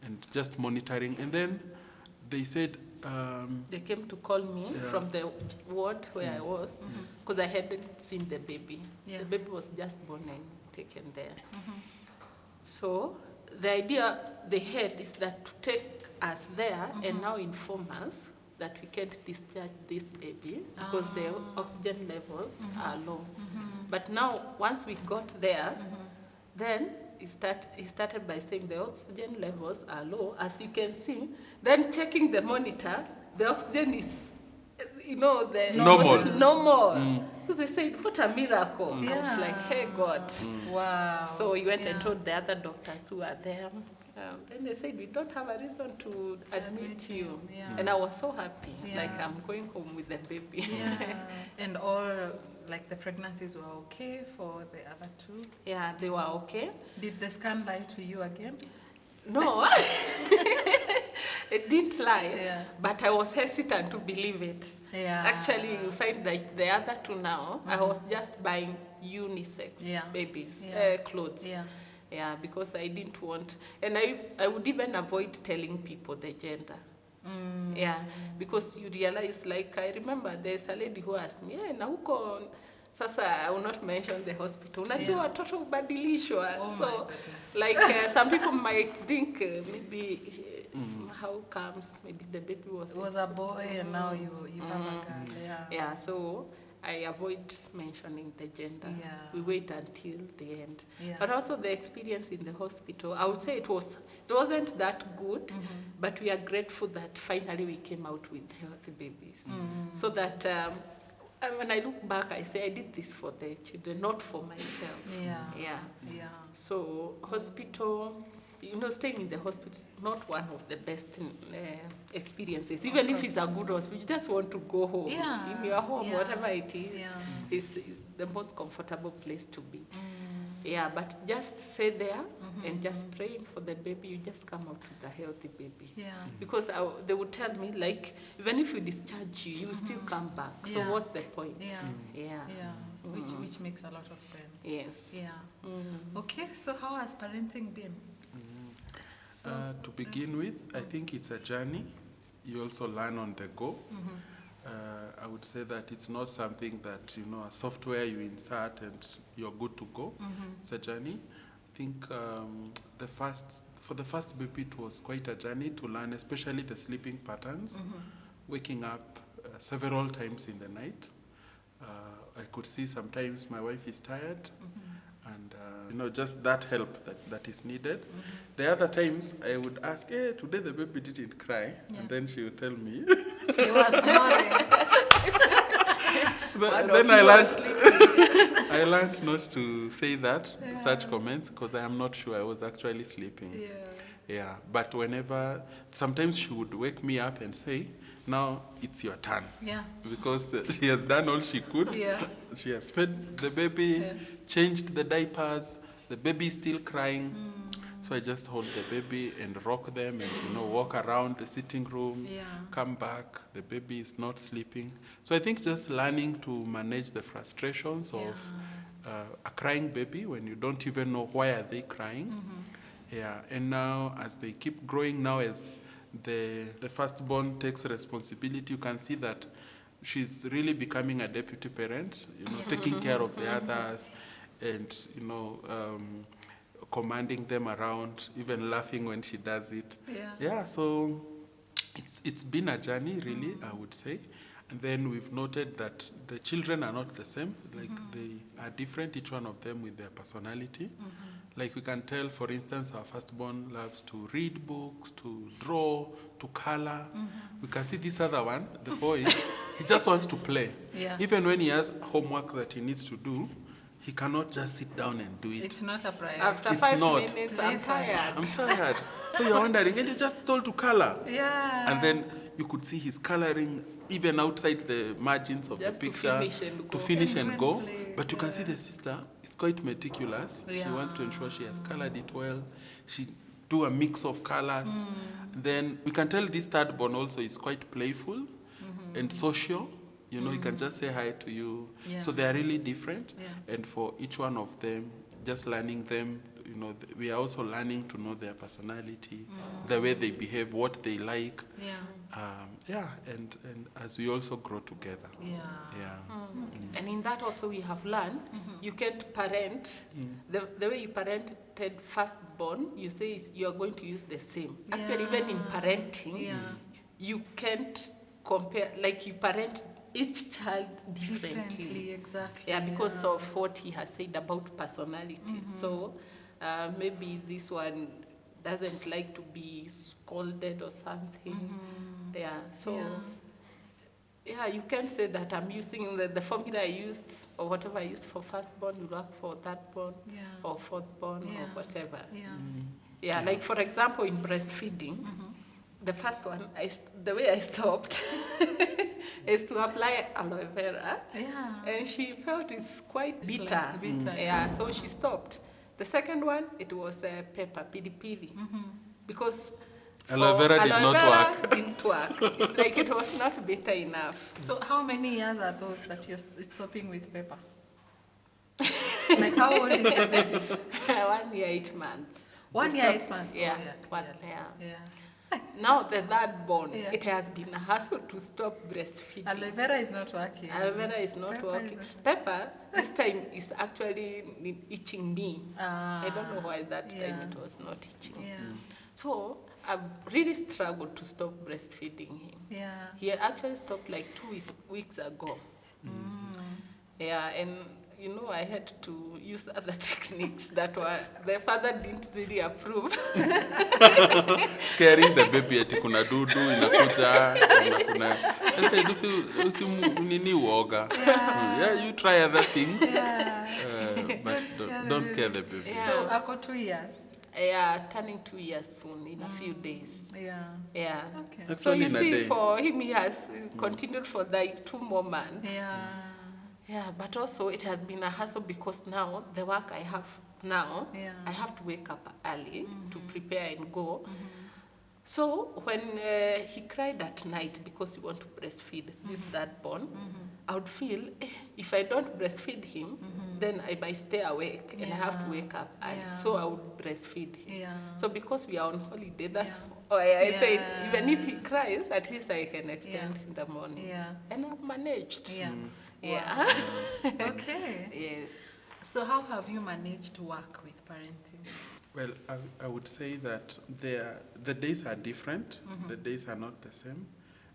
C: and just monitoring. And then they said,
A: They came to call me from the ward where I was because I hadn't seen the baby.
B: Yeah.
A: The baby was just born and taken there. So the idea they had is that to take us there and now inform us that we can't discharge this baby because the oxygen levels are low. But now, once we got there, then he started by saying the oxygen levels are low, as you can see. Then checking the monitor, the oxygen is, normal. So they said, what a miracle. I was like, hey, God.
B: Wow.
A: So we went and told the other doctors who are there. Then they said, we don't have a reason to admit you.
B: Yeah.
A: And I was so happy.
B: Yeah.
A: Like, I'm going home with the baby.
B: Yeah. And all, like, the pregnancies were okay for the other two?
A: Yeah, they were okay.
B: Did the scan lie to you again?
A: No, it didn't lie,
B: Yeah.
A: but I was hesitant to believe it.
B: Yeah.
A: Actually, you find that the other two now, I was just buying unisex babies, clothes.
B: Yeah.
A: Yeah, because I didn't want, and I would even avoid telling people the gender. Yeah, because you realize, like, I remember there's a lady who asked me, na huko, sasa I will not mention the hospital. Unajua watoto hubadilishwa. So, like, some people might think maybe how comes maybe the baby was
B: It was a boy and now you have a girl. Yeah.
A: Yeah, so I avoid mentioning the gender.
B: Yeah.
A: We wait until the end.
B: Yeah.
A: But also the experience in the hospital, I would say it wasn't that good, but we are grateful that finally we came out with healthy babies. So that when I look back, I say I did this for the children, not for myself.
B: Yeah.
A: So hospital, staying in the hospital is not one of the best experiences. Even if it's a good hospital, you just want to go home.
B: Yeah.
A: In your home,
B: Yeah.
A: whatever it is,
B: Yeah.
A: is the most comfortable place to be. Yeah, but just stay there and just praying for the baby. You just come out with a healthy baby.
B: Yeah.
A: Because they would tell me, like, even if we discharge you, you still come back. So
B: Yeah.
A: what's the point?
B: Yeah.
A: Yeah.
B: Which makes a lot of sense.
A: Yes.
B: Yeah. Okay, so how has parenting been? So,
C: To begin with, I think it's a journey. You also learn on the go. I would say that it's not something that, a software you insert and you're good to go. It's a journey. I think for the first baby, it was quite a journey to learn, especially the sleeping patterns, waking up several times in the night. I could see sometimes my wife is tired, and just that help that is needed. The other times I would ask, hey, today the baby didn't cry, and then she would tell me.
B: he was snoring.
C: Then I learned not to say such comments, because I am not sure I was actually sleeping. Yeah, but sometimes she would wake me up and say, now it's your turn.
B: Yeah.
C: Because she has done all she could.
B: Yeah.
C: She has fed the baby, changed the diapers, the baby is still crying. So I just hold the baby and rock them and, walk around the sitting room, come back, the baby is not sleeping. So I think just learning to manage the frustrations of a crying baby when you don't even know why are they crying. Yeah, and now as they keep growing, now as the firstborn takes responsibility, you can see that she's really becoming a deputy parent, taking care of the others and, commanding them around, even laughing when she does it. Yeah, so it's been a journey, really, I would say. And then we've noted that the children are not the same. Like, they are different, each one of them with their personality. Like, we can tell, for instance, our firstborn loves to read books, to draw, to color. We can see this other one, the boy, he just wants to play. Even when he has homework that he needs to do, he cannot just sit down and do it.
B: It's not a priority.
A: After
C: It's
A: 5
C: not.
A: minutes, I'm tired.
C: I'm tired. So you're wondering, and you just told to color.
B: Yeah.
C: And then you could see he's coloring even outside the margins of
A: Just
C: the
A: to
C: picture.
A: finish and go.
C: To finish and go.
B: Exactly.
C: But you can see the sister is quite meticulous. She
B: Yeah.
C: wants to ensure she has colored it well. She do a mix of colors. Then we can tell this third born also is quite playful and social. He can just say hi to you.
B: Yeah.
C: So they are really different.
B: Yeah.
C: And for each one of them, just learning them, we are also learning to know their personality, the way they behave, what they like. And as we also grow together.
A: And in that also we have learned, you can't parent, the way you parented firstborn, you say you are going to use the same. Actually, even in parenting, you can't compare, like you parent each child differently.
B: Exactly.
A: Yeah, because of what he has said about personality. So maybe this one doesn't like to be scolded or something. You can say that I'm using the formula I used or whatever I used for firstborn will work for thirdborn or fourthborn or whatever. Like for example in breastfeeding, the first one, the way I stopped is to apply aloe vera. And she felt it's quite bitter. So she stopped. The second one, it was pepper, pili. Because
C: Aloe vera did not work.
A: Didn't work. It's like it was not bitter enough.
B: So how many years are those that you're stopping with pepper? Like how old is the baby?
A: 1 year, 8 months.
B: 1 year, 8 months?
A: Yeah.
B: Oh,
A: Yeah. Now the third born, it has been a hassle to stop breastfeeding.
B: Aloe vera is not working.
A: Aloe vera is not working. Pepper, this time, is actually itching me. I don't know why that time it was not itching. So I've really struggled to stop breastfeeding him. He actually stopped like 2 weeks ago. Yeah, and I had to use other techniques that the father didn't really approve.
C: Scaring the baby ati kuna dudu inakuja na kuna nini uoga. Yeah, you try other things. But don't scare the baby.
A: Yeah.
B: So ako 2 years.
A: Yeah, turning 2 years soon in a few days.
B: Yeah.
A: Yeah.
B: Okay.
A: So
C: Actually,
A: you
C: in a
A: see,
C: day.
A: for him, he has continued for like 2 more months.
B: Yeah.
A: Yeah, but also it has been a hassle because now the work I have now,
B: Yeah.
A: I have to wake up early to prepare and go. So when he cried at night because he want to breastfeed this third born, I would feel if I don't breastfeed him, then I might stay awake and I have to wake up early.
B: Yeah.
A: So I would breastfeed him.
B: Yeah.
A: So because we are on holiday, that's
B: Yeah.
A: why I
B: Yeah.
A: said even if he cries, at least I can extend in the morning.
B: Yeah.
A: And I've managed.
B: Yeah.
A: Yeah.
B: Okay.
A: Yes.
B: So how have you managed to work with parenting?
C: Well, I would say that the days are different. The days are not the same.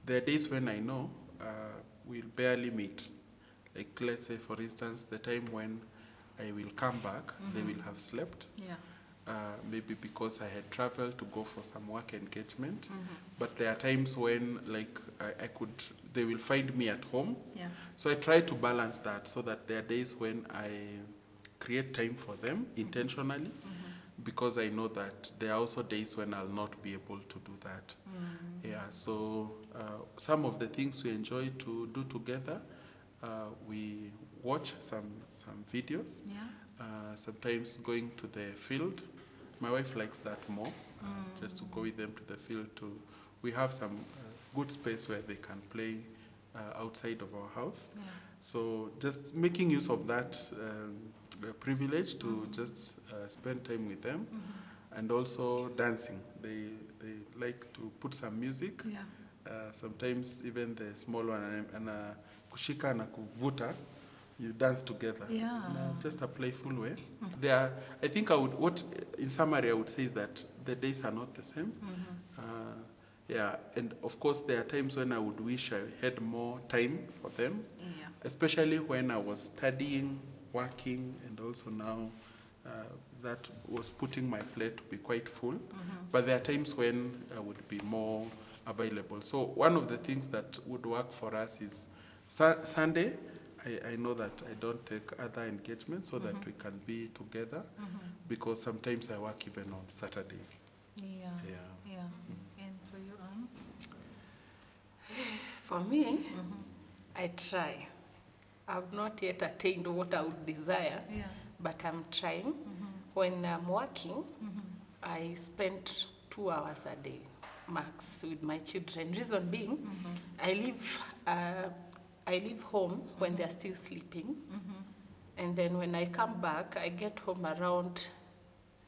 C: There are days when I know we'll barely meet. Like, let's say, for instance, the time when I will come back, they will have slept.
B: Yeah.
C: Maybe because I had traveled to go for some work engagement. But there are times when, like, they will find me at home.
B: Yeah.
C: So I try to balance that so that there are days when I create time for them intentionally, because I know that there are also days when I'll not be able to do that. Yeah, so some of the things we enjoy to do together, we watch some videos.
B: Yeah.
C: Sometimes going to the field. My wife likes that more, just to go with them to the field. We have some good space where they can play outside of our house.
B: Yeah.
C: So just making use of that privilege to just spend time with them, and also dancing. They like to put some music.
B: Yeah.
C: Sometimes even the small one, and kushika na kuvuta, you dance together.
B: Yeah.
C: Just a playful way. I think in summary, I would say is that the days are not the same. Yeah, and of course there are times when I would wish I had more time for them,
B: Yeah.
C: especially when I was studying, working, and also now that was putting my plate to be quite full. But there are times when I would be more available. So one of the things that would work for us is Sunday. I know that I don't take other engagements so that we can be together, because sometimes I work even on Saturdays.
B: Yeah.
C: Yeah.
B: Yeah. And for you, Anne?
A: For me, I try. I've not yet attained what I would desire,
B: Yeah.
A: but I'm trying. When I'm working, I spend 2 hours a day max with my children. Reason being, I leave home when they're still sleeping, and then when I come back, I get home around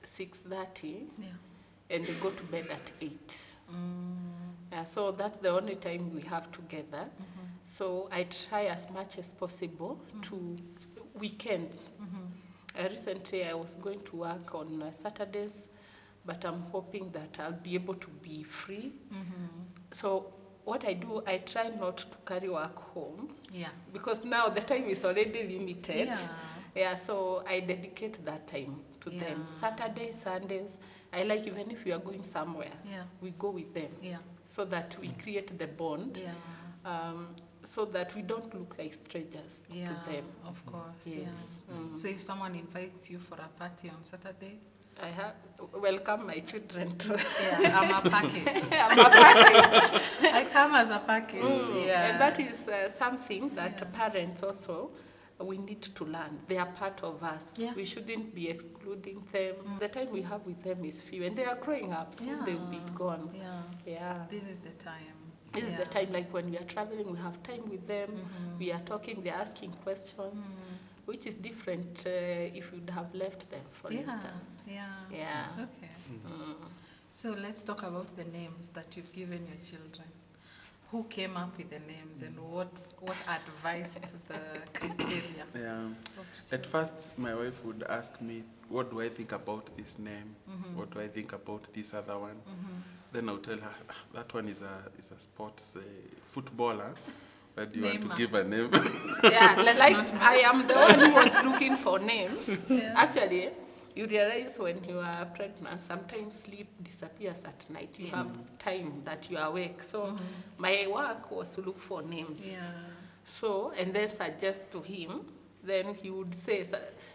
A: 6:30,
B: Yeah.
A: and they go to bed at 8. So that's the only time we have together. So I try as much as possible to weekend. Recently I was going to work on Saturdays, but I'm hoping that I'll be able to be free. So what I do, I try not to carry work home,
B: Yeah.
A: because now the time is already limited.
B: Yeah.
A: Yeah, so I dedicate that time to them.
B: Yeah.
A: Saturdays, Sundays, I like, even if we are going somewhere,
B: Yeah.
A: we go with them,
B: Yeah.
A: so that we create the bond,
B: Yeah.
A: so that we don't look like strangers
B: Yeah.
A: to them.
B: Of course.
A: Yes.
B: Yeah. So if someone invites you for a party on Saturday,
A: I have welcome my children to
B: yeah, I'm a package.
A: I'm a package.
B: I come as a package. Yeah.
A: And that is something that parents also, we need to learn. They are part of us.
B: Yeah.
A: We shouldn't be excluding them. The time we have with them is few, and they are growing up, so
B: Yeah.
A: they'll be gone.
B: Yeah.
A: Yeah.
B: This is the time.
A: This is
B: Yeah.
A: the time, like when we are traveling, we have time with them. We are talking, they're asking questions, which is different if you'd have left them, for
B: Yeah.
A: instance.
B: Yeah.
A: Yeah.
B: Okay. So let's talk about the names that you've given your children. Who came up with the names, and what advised the criteria?
C: Yeah. At first, my wife would ask me, what do I think about this name? What do I think about this other one? Then I'll tell her, that one is a sports footballer. But do you want
B: Name
C: to give a name?
A: Yeah, like I am the one who was looking for names.
B: Yeah.
A: Actually, you realize when you are pregnant, sometimes sleep disappears at night. You have time that you are awake. So my work was to look for names.
B: Yeah.
A: So, and then suggest to him. Then he would say,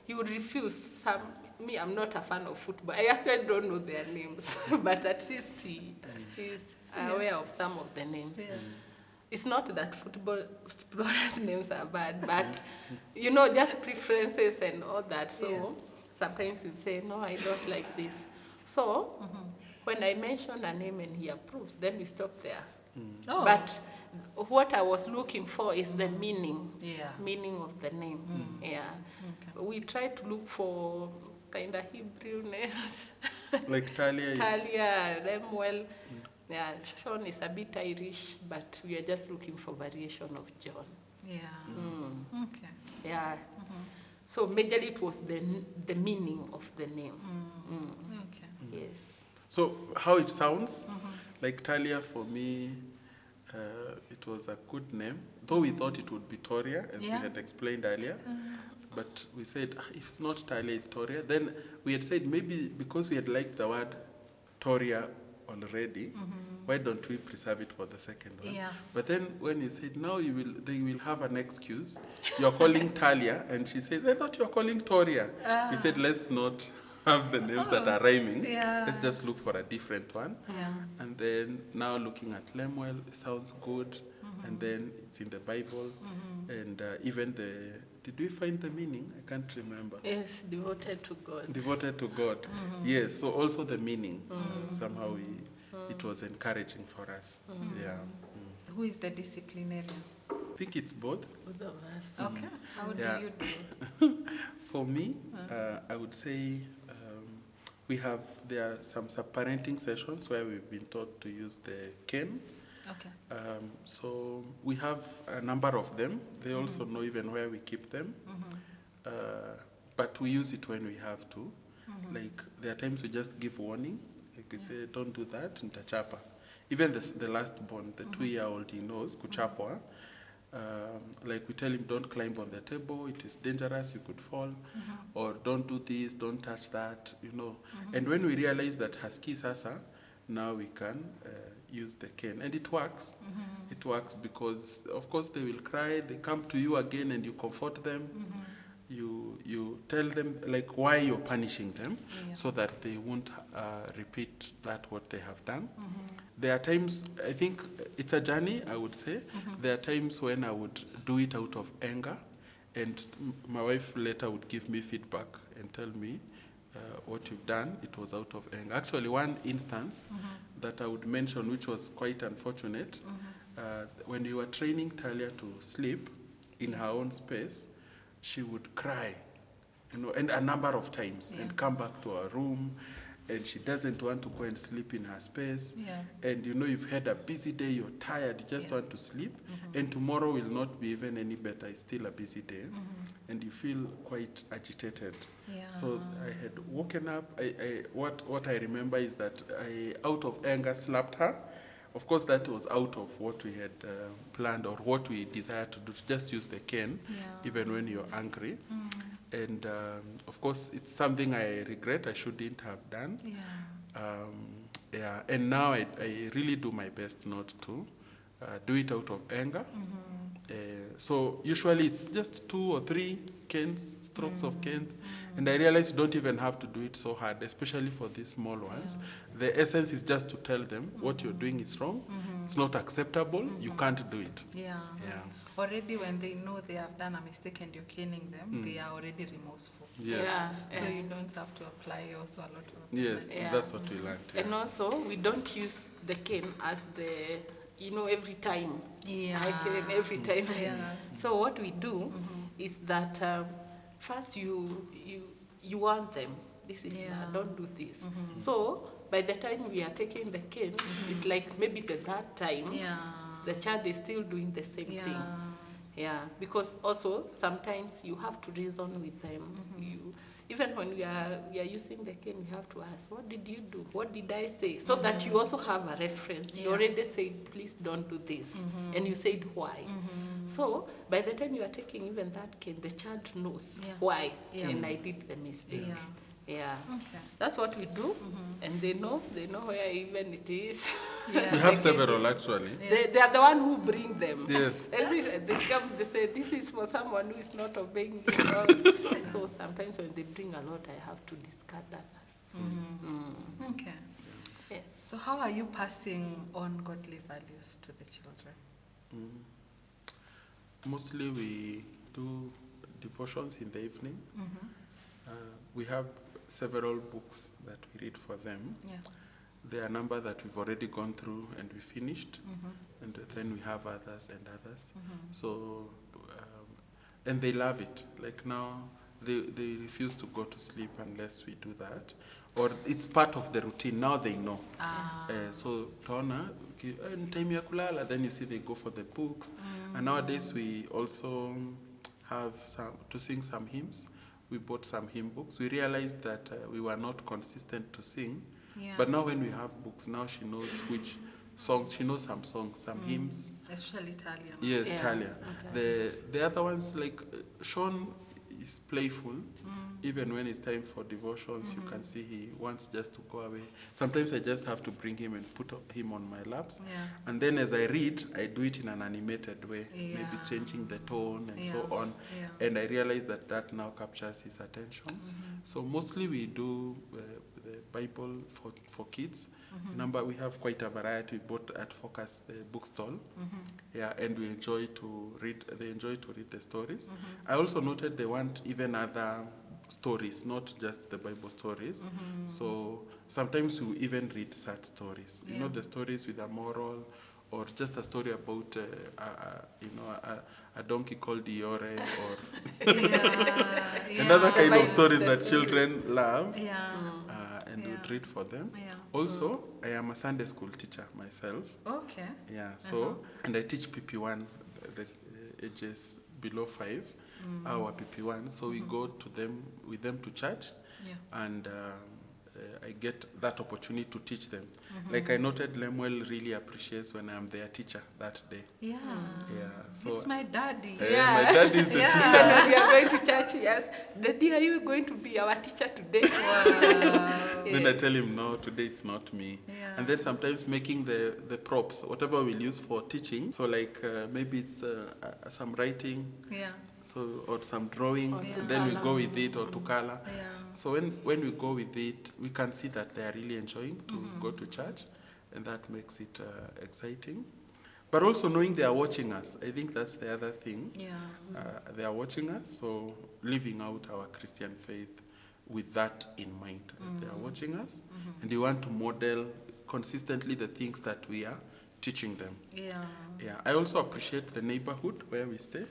A: he would refuse some. Me, I'm not a fan of football. I actually don't know their names, but at least he is aware of some of the names.
B: Yeah.
A: It's not that football names are bad, but you know, just preferences and all that. So sometimes you say, no, I don't like this. So when I mention a name and he approves, then we stop there.
B: Oh.
A: But what I was looking for is the meaning of the name. Yeah.
B: Okay.
A: We try to look for kind of Hebrew names.
C: Like Talia is...
A: Talia, Lemuel. Yeah, Sean is a bit Irish, but we are just looking for variation of John.
B: Yeah. Okay.
A: Yeah. So majorly it was the meaning of the name.
B: Okay.
A: Yes.
C: So how it sounds, like Talia for me, it was a good name, though we thought it would be Toria, as we had explained earlier. But we said, if it's not Talia, it's Toria. Then we had said maybe because we had liked the word Toria already, why don't we preserve it for the second one?
B: Yeah.
C: But then when he said, now they will have an excuse. You're calling Talia, and she said, I thought you were calling Toria. We said, let's not have the names that are rhyming.
B: Yeah.
C: Let's just look for a different one.
B: Yeah.
C: And then now looking at Lemuel, it sounds good. And then it's in the Bible. And even did we find the meaning? I can't remember.
A: Yes, devoted to God.
C: Devoted to God. Yes, so also the meaning. Somehow it was encouraging for us. Yeah.
B: Who is the disciplinarian?
C: I think it's both.
A: Both of us.
B: Okay. How do
C: Yeah.
B: you do it?
C: For me, I would say there are some sub-parenting sessions where we've been taught to use the cane.
B: Okay.
C: So we have a number of them. They also know even where we keep them. But we use it when we have to. Like there are times we just give warning. Like we say, don't do that, nitachapa. Even the last born, the 2-year-old, he knows, kuchapwa. Like we tell him, don't climb on the table, it is dangerous, you could fall. Or don't do this, don't touch that, you know. And when we realize that husky sasa, now we can use the cane. And it works. It works because, of course, they will cry, they come to you again and you comfort them. You tell them like why you're punishing them so that they won't repeat what they have done. There are times, I think it's a journey, I would say. There are times when I would do it out of anger, and my wife later would give me feedback and tell me what you've done, it was out of anger. Actually, one instance that I would mention, which was quite unfortunate, when we were training Talia to sleep in her own space, she would cry, you know, and a number of times, and come back to her room, and she doesn't want to go and sleep in her space. And you know, you've had a busy day, you're tired, you just want to sleep, and tomorrow will not be even any better, it's still a busy day, and you feel quite agitated. So I had woken up, what I remember is that I, out of anger, slapped her. Of course, that was out of what we had planned or what we desired to do, to just use the cane, even when you're angry. And of course, it's something I regret, I shouldn't have done. And now I really do my best not to do it out of anger. So usually it's just 2 or 3 canes, strokes of canes. And I realize you don't even have to do it so hard, especially for these small ones. The essence is just to tell them what you're doing is wrong. It's not acceptable. You can't do it.
B: Already when they know they have done a mistake and you're caning them, they are already remorseful. So you don't have to apply also a lot of...
C: Yes, that's what we learned.
A: And also, we don't use the cane as the, you know, every time. I cane every time. So what we do is that first you want them. This is bad, don't do this. So by the time we are taking the cane, it's like maybe the third time, the child is still doing the same thing. Because also sometimes you have to reason with them. Even when we are using the cane, we have to ask, what did you do? What did I say? So that you also have a reference. You already said, please don't do this. And you said why. So by the time you are taking even that cane, the child knows why, and I did the mistake. Yeah.
B: Okay.
A: That's what we do, and they know where even it is.
B: Yeah.
C: We have several actually.
A: They are the one who bring them.
C: Yes.
A: They come, they say, this is for someone who is not obeying me. So sometimes when they bring a lot, I have to discard others.
B: Okay.
A: Yes.
B: So how are you passing on godly values to the children?
C: Mostly we do devotions in the evening. We have several books that we read for them.
B: Yeah.
C: There are a number that we've already gone through and we finished, and then we have others and others. So, and they love it. Like now, they refuse to go to sleep unless we do that. Or it's part of the routine. Now they know. So, Tona, time ya kulala, then you see they go for the books. And nowadays we also have to sing some hymns. We bought some hymn books. We realized that we were not consistent to sing.
B: Yeah.
C: But now when we have books, now she knows which songs. She knows some songs, some hymns.
B: Especially Italian.
C: Yes,
A: Yeah.
C: Talia. The other ones, like Sean is playful. Even when it's time for devotions, you can see he wants just to go away. Sometimes I just have to bring him and put him on my laps.
B: Yeah.
C: And then as I read, I do it in an animated way, maybe
B: Yeah.
C: changing the tone and so on.
B: Yeah.
C: And I realize that now captures his attention. So mostly we do the Bible for kids. We have quite a variety. We bought at Focus the bookstall. Yeah, and we enjoy to read. They enjoy to read the stories. I also noted they want even other stories, not just the Bible stories. So sometimes we even read such stories. You know, the stories with a moral, or just a story about a donkey called Iore, or another kind of stories that children love. And would read for them. Also, I am a Sunday school teacher myself.
B: Okay.
C: Yeah, so, and I teach PP1, the ages below 5, our PP1. So we go to them, with them to church, and I get that opportunity to teach them. Like I noted, Lemuel really appreciates when I'm their teacher that day.
B: Yeah.
C: So
B: It's my daddy.
C: my dad is the
A: When
C: teacher.
A: we are going to church, yes. Daddy, are you going to be our teacher today?
B: Wow.
C: Then I tell him, no, today it's not me.
B: Yeah.
C: And then sometimes making the props, whatever we'll use for teaching. So like maybe it's some writing,
B: Yeah.
C: so or some drawing,
A: Or
C: and then we
A: Tukala.
C: go with it, or Tukala.
B: Yeah.
C: So when we go with it, we can see that they are really enjoying to go to church, and that makes it exciting. But also knowing they are watching us, I think that's the other thing.
B: Yeah.
C: They are watching us, so living out our Christian faith with that in mind, that they are watching us, and they want to model consistently the things that we are teaching them.
B: Yeah.
C: Yeah, I also appreciate the neighborhood where we stay.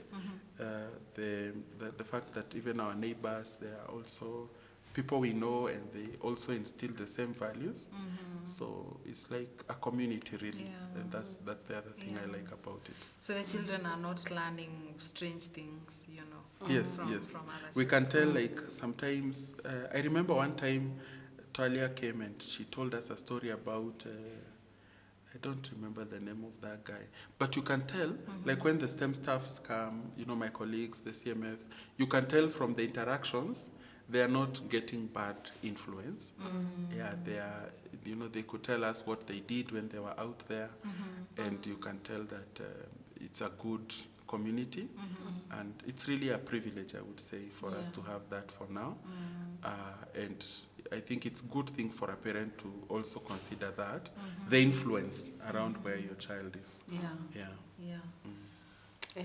C: The fact that even our neighbors, they are also people we know, and they also instill the same values. So it's like a community, really,
B: Yeah.
C: and that's the other thing I like about it.
B: So the children are not learning strange things, you know.
C: Yes,
B: from,
C: yes.
B: From other
C: We
B: children.
C: can tell, like, sometimes, I remember one time Talia came and she told us a story about, I don't remember the name of that guy, but you can tell, like when the STEM staffs come, you know, my colleagues, the CMFs, you can tell from the interactions, they are not getting bad influence. Yeah, they are, you know, they could tell us what they did when they were out there, and you can tell that it's a good community, and it's really a privilege, I would say, for us to have that for now. And I think it's a good thing for a parent to also consider that, the influence around where your child is.
B: Yeah.
C: Yeah.
B: Yeah.
A: Yeah.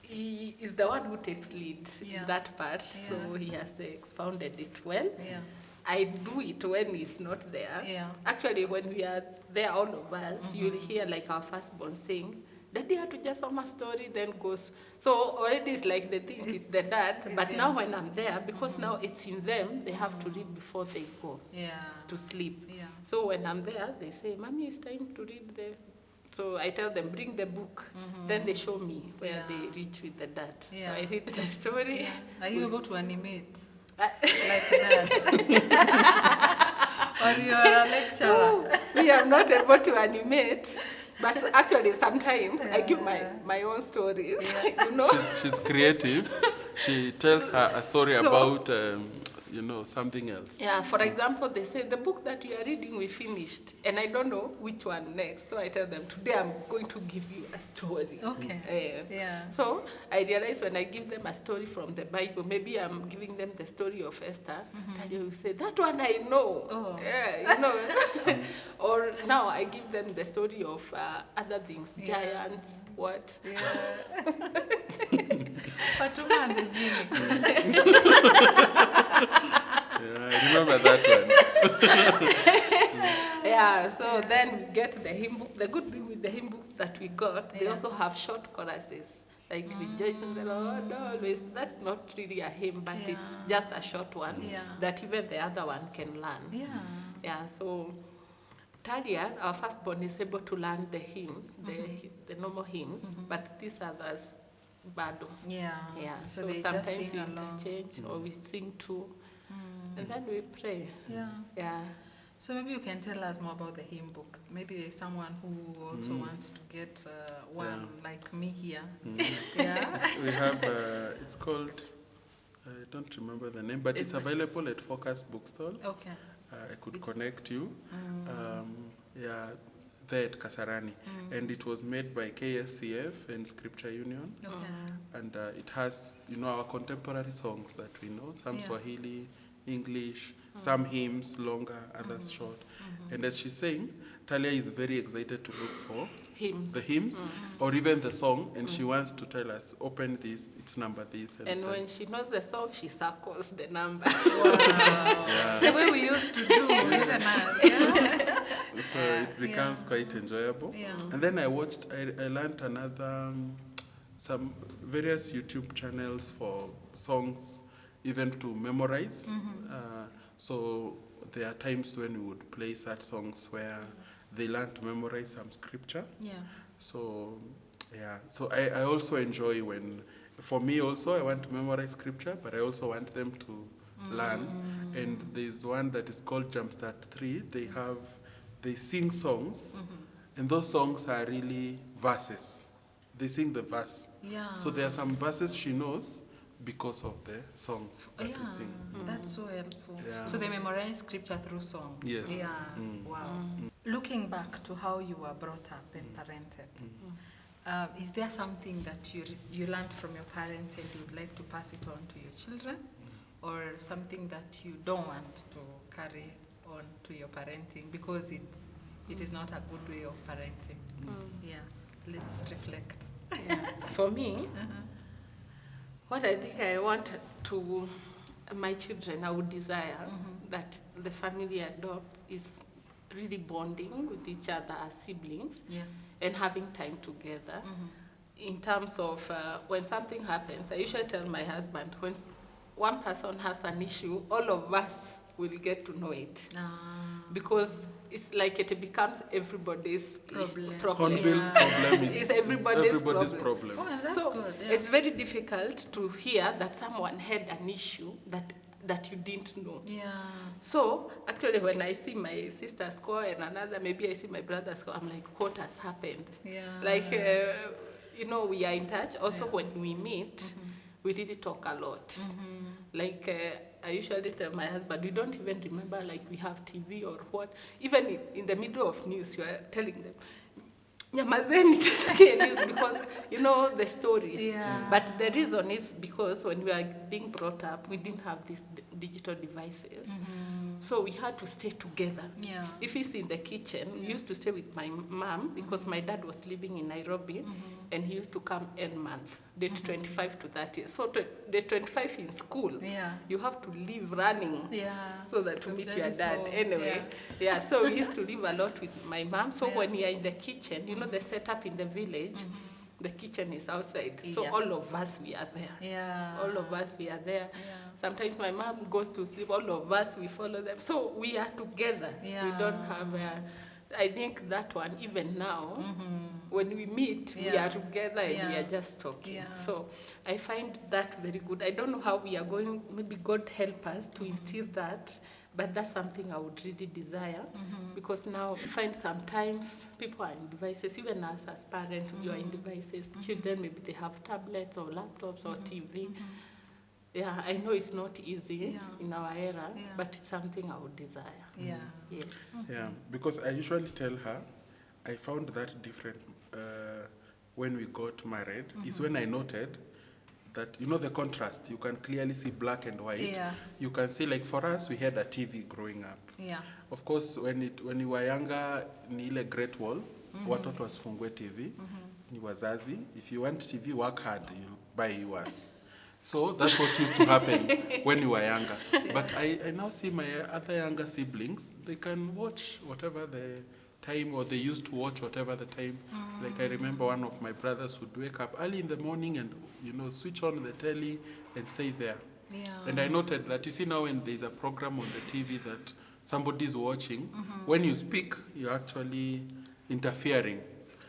A: He is the one who takes lead
B: Yeah.
A: in that part, so
B: Yeah.
A: he has expounded it well.
B: Yeah.
A: I do it when he's not there.
B: Yeah.
A: Actually, when we are there, all of us, you'll hear like our firstborn saying, Daddy had to just tell my story, then goes. So already it's like they think it's the dad, but now when I'm there, because now it's in them, they have to read before they go to sleep.
B: Yeah.
A: So when I'm there, they say, Mommy, it's time to read the... So I tell them, bring the book. Then they show me where they reach with the dad.
B: Yeah.
A: So I read the story.
B: Yeah. Are you able to animate
A: Like
B: that? Or you are a lecturer?
A: we are not able to animate, But actually, sometimes I give my own stories. You know.
C: She's creative. She tells her a story
A: So-
C: about something else.
A: Yeah, for example, they say the book that you are reading we finished, and I don't know which one next. So I tell them today I'm going to give you a story.
B: Okay. Yeah.
A: So I realize when I give them a story from the Bible, maybe I'm giving them the story of Esther, and they will say that one I know.
B: Oh.
A: Yeah, you know. Or now I give them the story of other things, giants, what.
B: Yeah. Fatuma and the genie.
C: Yeah, I remember that one.
A: Yeah, so then we get the hymn book. The good thing with the hymn book that we got, they also have short choruses, like rejoice in the Lord always. That's not really a hymn, but it's just a short one that even the other one can learn.
B: Yeah.
A: Yeah, so Talia, our firstborn, is able to learn the hymns, the normal hymns, but these others, bado.
B: Yeah.
A: Yeah,
B: So
A: so
B: they just
A: sometimes
B: sing
A: we
B: along.
A: interchange or we sing too, and then we pray.
B: Yeah.
A: Yeah.
B: So maybe you can tell us more about the hymn book. Maybe there's someone who also wants to get one like me here. Yeah.
C: We have, it's called, I don't remember the name, but it's available at Focus Bookstall.
B: Okay.
C: I could connect you. There at Kasarani. And it was made by KSCF and Scripture Union.
B: Okay.
C: And it has, our contemporary songs that we know, some Swahili, English, some hymns, longer, others short. And as she's saying, Talia is very excited to look for
A: Hymns.
C: the hymns or even the song, and she wants to tell us, open this, it's number this.
A: And when she knows the song, she circles the number.
B: Wow. The way we used to do, even us. Yeah.
C: So it becomes quite enjoyable.
B: Yeah.
C: And then I learned another, some various YouTube channels for songs, even to memorize. So there are times when we would play such songs where they learn to memorize some scripture.
B: Yeah.
C: So, so I also enjoy when, for me also, I want to memorize scripture, but I also want them to learn. And there's one that is called Jumpstart 3. They sing songs, and those songs are really verses. They sing the verse.
B: Yeah.
C: So there are some verses she knows because of the songs that we sing.
B: That's so helpful.
C: Yeah.
B: So they memorize scripture through song.
C: Yes.
B: Yeah. Wow. Looking back to how you were brought up and parented, is there something that you learned from your parents and you'd like to pass it on to your children, or something that you don't want to carry on to your parenting because it is not a good way of parenting? Yeah. Let's reflect.
A: Yeah. For me, what I think I want to my children, I would desire that the family adopts is really bonding with each other as siblings and having time together. In terms of when something happens, I usually tell my husband, when one person has an issue, all of us will get to know it. Because it's like it becomes everybody's problem.
C: Hornbill's problem
A: is everybody's problem.
B: Oh, that's
A: so
B: good. Yeah.
A: it's very difficult to hear that someone had an issue that you didn't know.
B: Yeah.
A: So actually when I see my sister score and another, maybe I see my brother score, I'm like, what has happened?
B: Yeah.
A: Like, we are in touch. Also when we meet, we really talk a lot. Like, I usually tell my husband, we don't even remember like we have TV or what. Even in the middle of news, you are telling them, Nyamazeni news, because you know the stories.
B: Yeah.
A: But the reason is because when we are being brought up, we didn't have these digital devices. So we had to stay together.
B: Yeah.
A: If he's in the kitchen, we used to stay with my mom because my dad was living in Nairobi and he used to come end month, date 25 to 30. So day 25 in school, you have to leave running so that to meet your dad.
B: Home.
A: Anyway, so we used to live a lot with my mom. So when you're in the kitchen, you know the setup in the village, the kitchen is outside. So all of us, we are there.
B: Yeah.
A: All of us, we are there.
B: Yeah.
A: Sometimes my mom goes to sleep, all of us, we follow them. So we are together.
B: Yeah.
A: We don't have I think that one, even now, when we meet, we are together and we are just talking.
B: Yeah.
A: So I find that very good. I don't know how we are going, maybe God help us to instill that But that's something I would really desire, because now I find sometimes people are in devices, even us as parents, you are in devices. Children, maybe they have tablets or laptops or TV. Yeah, I know it's not easy in our era, but it's something I would desire.
B: Yeah.
A: Yes.
C: Yeah, because I usually tell her, I found that different when we got married, is when I noted that, you know, the contrast, you can clearly see black and white.
B: Yeah.
C: You can see, like for us, we had a TV growing up.
B: Yeah.
C: Of course, when we were younger, ni ile Great Wall, watoto wasifungue TV, ni wazazi. If you want TV, work hard, you'll buy yours. So that's what used to happen when we were younger. But I now see my other younger siblings, they can watch whatever the time, or they used to watch whatever the time. Like I remember one of my brothers would wake up early in the morning and, you know, switch on the telly and stay there.
B: Yeah.
C: And I noted that, you see, now when there's a program on the TV that somebody's watching, when you speak, you're actually interfering.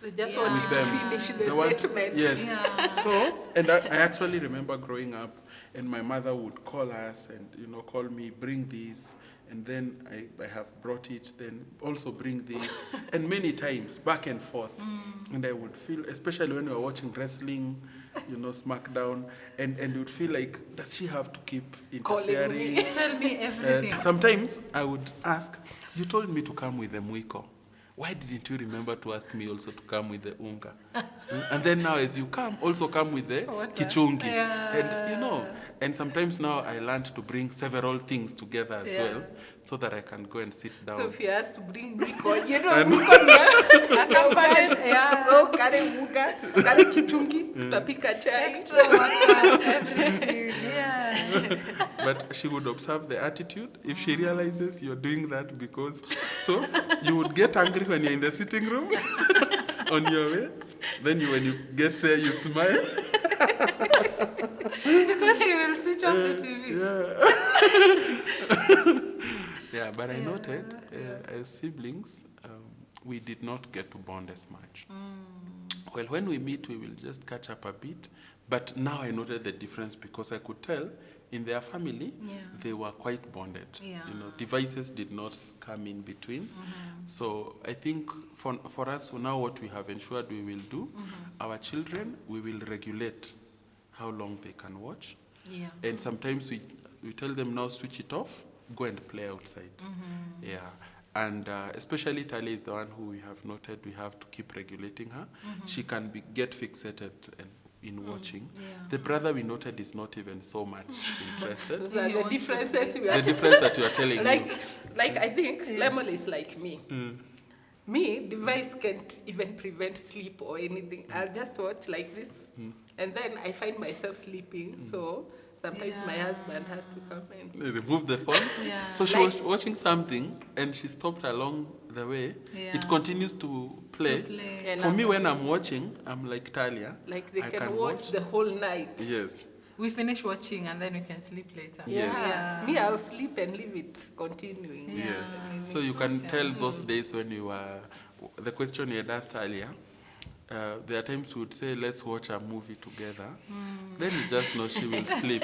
A: They just
B: Yeah.
A: want you
C: With
A: to
C: them.
A: finish the
C: They want-
A: statement.
C: yes.
B: Yeah.
C: So, and I actually remember growing up, and my mother would call us and, you know, call me, bring this, and then I have brought it, then also bring this, and many times, back and forth. And I would feel, especially when we were watching wrestling, you know, SmackDown, and you would feel like, does she have to keep
A: Calling me.
C: interfering?
B: Tell me everything.
C: Sometimes I would ask, you told me to come with the mwiko. Why didn't you remember to ask me also to come with the unga? And then now as you come, also come with the kichungi.
B: Yeah.
C: And you know, and sometimes now I learned to bring several things together as well, so that I can go and sit down.
A: So if you ask to bring Miko, you know, Miko kare muga, kare kichungi, tutapika chai.
B: Extra water, everything. Yeah.
C: But she would observe the attitude. If she realizes you're doing that because, so you would get angry when you're in the sitting room on your way. Then when you get there, you smile.
B: Because she will switch off the TV.
C: Yeah, but I noted as siblings, we did not get to bond as much. Well, when we meet, we will just catch up a bit. But now I noted the difference because I could tell in their family, they were quite bonded.
B: Yeah.
C: You know, devices did not come in between. So I think for us now, what we have ensured we will do, our children, we will regulate how long they can watch.
B: Yeah.
C: And sometimes we tell them now, switch it off, go and play outside. Yeah. And especially Talia is the one who we have noted we have to keep regulating her. She can get fixated in watching.
B: Yeah.
C: The brother we noted is not even so much interested.
A: Those are the differences we
C: The
A: are.
C: difference that you are telling me.
A: Like I think Lemon is like me. Me, device can't even prevent sleep or anything. I'll just watch like this, and then I find myself sleeping. So sometimes my husband has to come in.
C: Remove the phone.
B: Yeah.
C: So she was watching something and she stopped along the way.
B: Yeah.
C: It continues to play.
A: And
C: For me, when I'm watching, I'm like Talia.
A: Like they
C: I
A: can watch the whole night.
C: Yes.
B: We finish watching and then we can sleep later.
C: Yes.
A: Yeah. Me, I'll sleep and leave it continuing.
B: Yeah.
C: Yes. So you can tell those days when you were, the question you had asked earlier, there are times we would say, let's watch a movie together. Then you just know she will sleep.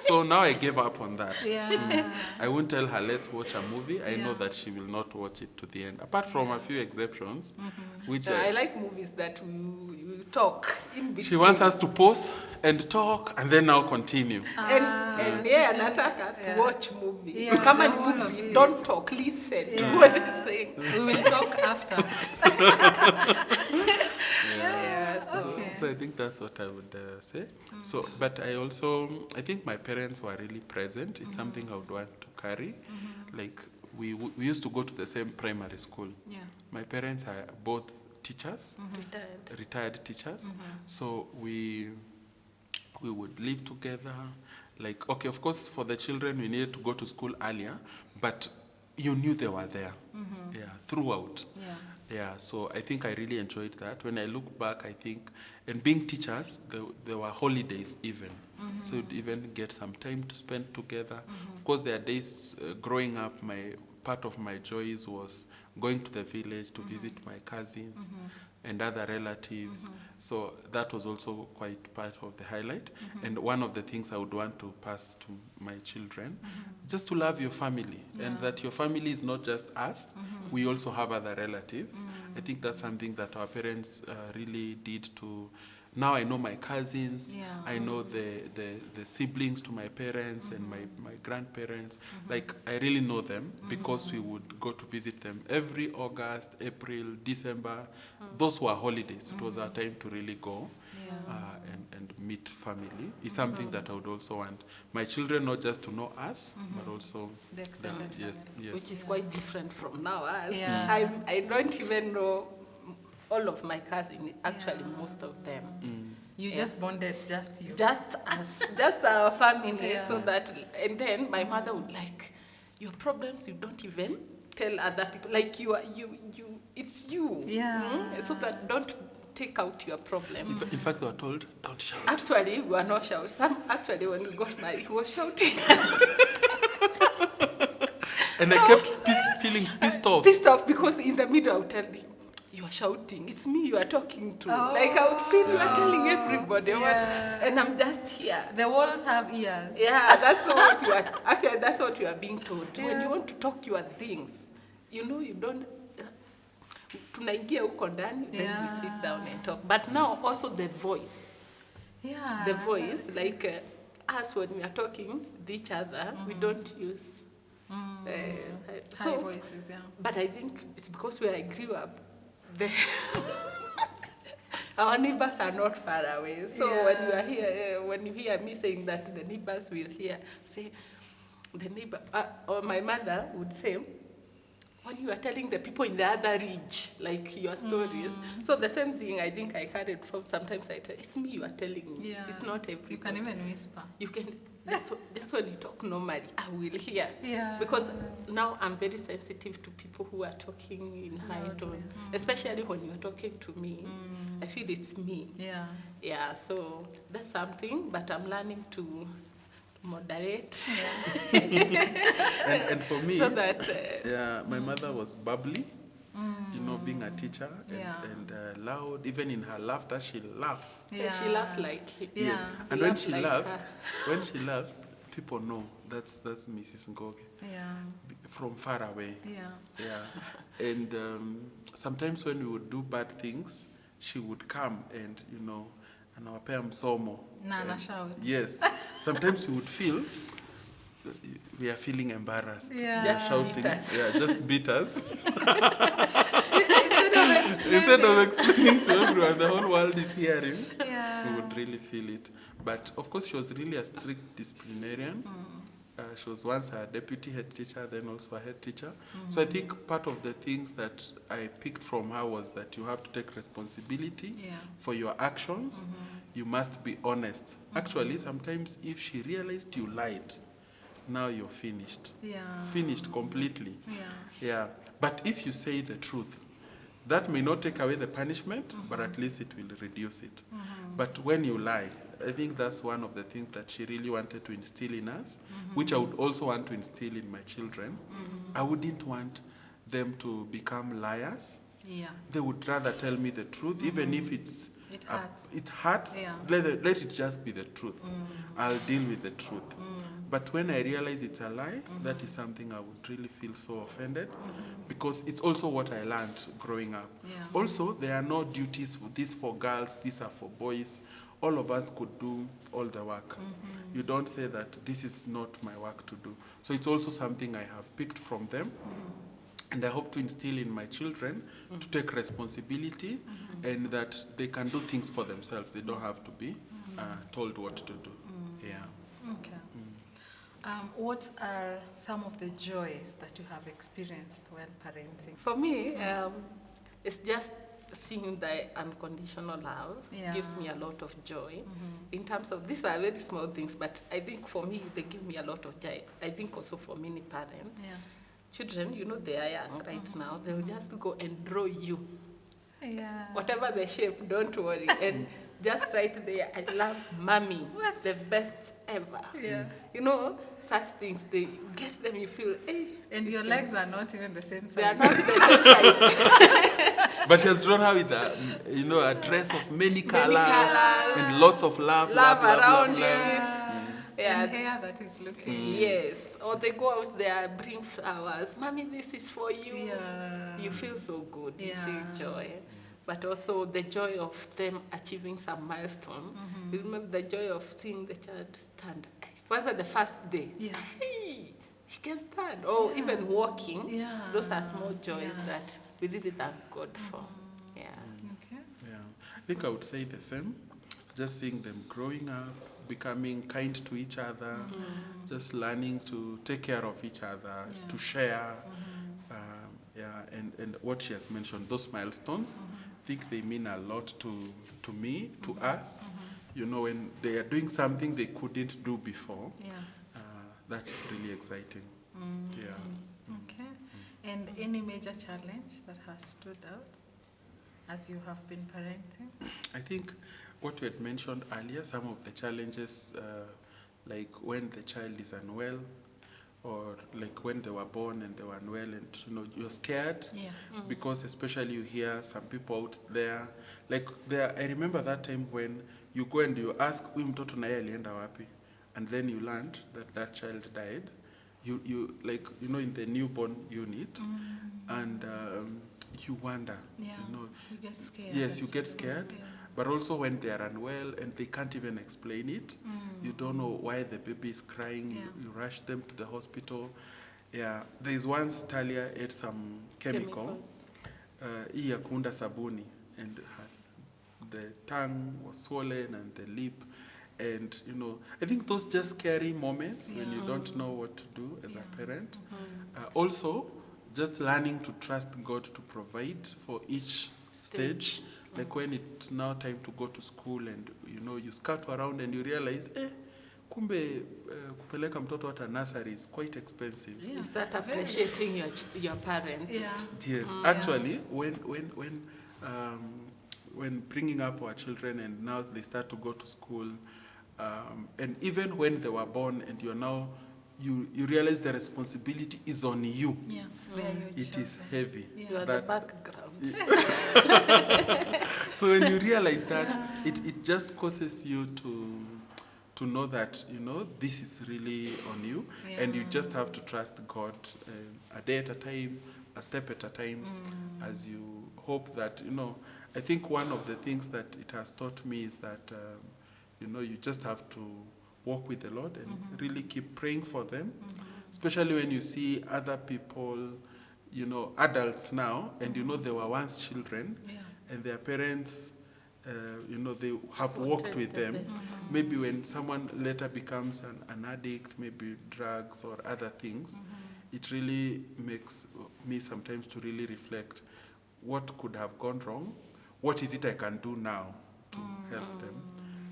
C: So now I gave up on that.
B: Yeah.
C: I won't tell her, let's watch a movie. I know that she will not watch it to the end. Apart from a few exceptions, which
A: I like movies that we talk in between.
C: she wants us to pause and talk and then now continue.
A: And anataka to watch movie.
B: Yeah,
A: Come and
B: the whole of
A: movie,
B: it.
A: don't talk, listen to what it's saying.
B: We will talk after.
C: So I think that's what I would say. So, but I think my parents were really present. It's something I would want to carry. Like we used to go to the same primary school.
B: Yeah.
C: My parents are both teachers, retired teachers. So we would live together. Like, okay, of course, for the children, we needed to go to school earlier, but you knew they were there, throughout.
B: Yeah.
C: Yeah, so I think I really enjoyed that. When I look back, I think, and being teachers, there were holidays even. So you'd even get some time to spend together. Of course, there are days growing up, my part of my joys was going to the village to visit my cousins and other relatives. So that was also quite part of the highlight. And one of the things I would want to pass to my children, just to love your family, and that your family is not just us, we also have other relatives. I think that's something that our parents really did to. Now I know my cousins, I know the siblings to my parents and my grandparents. Like, I really know them because we would go to visit them every August, April, December. Those were holidays. It was our time to really go and meet family. It's something that I would also want my children not just to know us, but also
B: The extended
C: yes, yes.
A: Which is quite different from now. Us.
B: Yeah.
A: I don't even know all of my cousins, actually most of them.
B: You just bonded, just you.
A: Just us, just our family,
B: Yeah.
A: so that, and then my mother would like, your problems you don't even tell other people, like it's you.
B: Yeah.
A: So that don't take out your problem.
C: In fact, they were told, don't shout.
A: Actually, we were not shouting. Actually, when we got married, he was shouting.
C: And I kept feeling pissed off.
A: Pissed off because in the middle I would tell him, you are shouting. It's me you are talking to. Like I would feel you are telling everybody what, and I'm just here.
B: The walls have ears.
A: Yeah, that's not what you are. Actually, that's what you are being told. When you want to talk your things, you don't. Tunaingia huko ndani, then we sit down and talk. But now also the voice.
B: Yeah.
A: The voice, like us when we are talking with each other, we don't use.
B: High voices, yeah.
A: But I think it's because where I grew up, our neighbors are not far away. So when you are here, when you hear me saying that, the neighbors will hear, say, the neighbor, or my mother would say, when you are telling the people in the other ridge, like your stories. So the same thing I think I carried from, sometimes I tell, it's me you are telling me.
B: Yeah.
A: It's not everybody.
B: You can even whisper.
A: You can, just when you talk normally, I will hear.
B: Yeah.
A: Because now I'm very sensitive to people who are talking in high tone. Especially when you're talking to me. I feel it's me.
B: Yeah.
A: Yeah, so that's something, but I'm learning to moderate.
C: And for me,
A: so that
C: my mother was bubbly, you know, being a teacher and loud. Even in her laughter, she laughs.
A: she laughs like
C: Yes. And when she laughs, people know that's Mrs. Ngoge.
B: Yeah.
C: From far away.
B: Yeah.
C: Yeah. And sometimes when we would do bad things, she would come and, you know, and our msomo.
B: Nana shout.
C: Yes. Sometimes we would feel we are feeling embarrassed.
B: Yeah.
A: Just
C: shouting.
A: beat us.
C: Yeah, just beat us. Instead of explaining to everyone, the whole world is hearing.
B: Yeah.
C: We would really feel it. But of course, she was really a strict disciplinarian. She was once a deputy head teacher, then also a head teacher. So I think part of the things that I picked from her was that you have to take responsibility for your actions. You must be honest. Actually, sometimes if she realized you lied, now you're finished.
B: Yeah.
C: Finished completely.
B: Yeah.
C: Yeah. But if you say the truth, that may not take away the punishment, but at least it will reduce it. But when you lie, I think that's one of the things that she really wanted to instill in us, which I would also want to instill in my children. I wouldn't want them to become liars.
B: Yeah.
C: They would rather tell me the truth, even if it
B: hurts.
C: It hurts.
B: Yeah.
C: Let it just be the truth. I'll deal with the truth. But when I realize it's a lie, that is something I would really feel so offended, because it's also what I learned growing up.
B: Yeah.
C: Also, there are no duties for this for girls, these are for boys. All of us could do all the work. You don't say that this is not my work to do. So it's also something I have picked from them. And I hope to instill in my children to take responsibility and that they can do things for themselves. They don't have to be told what to do. Yeah.
B: Okay. What are some of the joys that you have experienced while parenting?
A: for me, it's just seeing the unconditional love gives me a lot of joy. In terms of, these are very small things, but I think for me, they give me a lot of joy. I think also for many parents.
B: Yeah.
A: Children, you know, they are young right now. They will just go and draw you.
B: Yeah.
A: Whatever the shape, don't worry. And just right there, I love mommy, the best ever.
B: Yeah.
A: You know, such things, they get them, you feel, hey.
B: And
A: this
B: your
A: thing-
B: legs are not even the same size.
A: They are not the same size.
C: But she has drawn her with a dress of many colors,
A: colours.
C: and lots of love
A: Around
C: love.
A: it. Yeah.
B: And hair that is looking.
A: Yes. Or they go out there, bring flowers. Mommy, this is for you.
B: Yeah.
A: You feel so good.
B: Yeah.
A: You feel joy. But also the joy of them achieving some milestone. You remember the joy of seeing the child stand. Was it the first day?
B: Yeah.
A: Hey, he can stand. Or even walking.
B: Yeah.
A: Those are small joys
B: Yeah.
A: that we really thank God for. Yeah.
B: Okay.
C: Yeah, I think I would say the same. Just seeing them growing up, becoming kind to each other, just learning to take care of each other,
B: Yeah.
C: to share. And what she has mentioned, those milestones, I think they mean a lot to me, to us. You know, when they are doing something they couldn't do before,
B: Yeah.
C: that is really exciting. Yeah.
B: Okay. And any major challenge that has stood out as you have been parenting?
C: I think what we had mentioned earlier, some of the challenges, like when the child is unwell, or like when they were born and they were unwell, and you're scared,
B: Yeah.
C: because especially you hear some people out there, I remember that time when you go and you ask, huyu mtoto naye alienda wapi, and then you learned that child died. You in the newborn unit, and you wonder,
B: Yeah. You get scared.
C: Yes, you get scared.
B: Yeah.
C: But also when they are unwell and they can't even explain it, you don't know why the baby is crying,
B: Yeah.
C: you rush them to the hospital. Yeah, there is once Talia ate some chemical,
A: Chemicals.
C: hii ya kuunda sabuni, and the tongue was swollen and the lip, and I think those just scary moments when you don't know what to do as a parent. Also, just learning to trust God to provide for each stage. Like when it's now time to go to school, and you scout around and you realize, kumbe kupeleka mtoto hata nursery is quite expensive.
B: Yeah.
A: You start appreciating your parents.
B: Yeah.
C: Yes, actually, when bringing up our children and now they start to go to school, and even when they were born, and you realize the responsibility is on you.
B: Yeah. Where you
C: It is
B: children.
C: heavy.
A: You are the background.
C: So when you realize that, it just causes you to know that this is really on you, and you just have to trust God a day at a time, a step at a time, as you hope that I think one of the things that it has taught me is that you just have to walk with the Lord and really keep praying for them, especially when you see other people, adults now, and they were once children, and their parents, they have walked with them. Maybe when someone later becomes an addict, maybe drugs or other things, it really makes me sometimes to really reflect what could have gone wrong, what is it I can do now to help them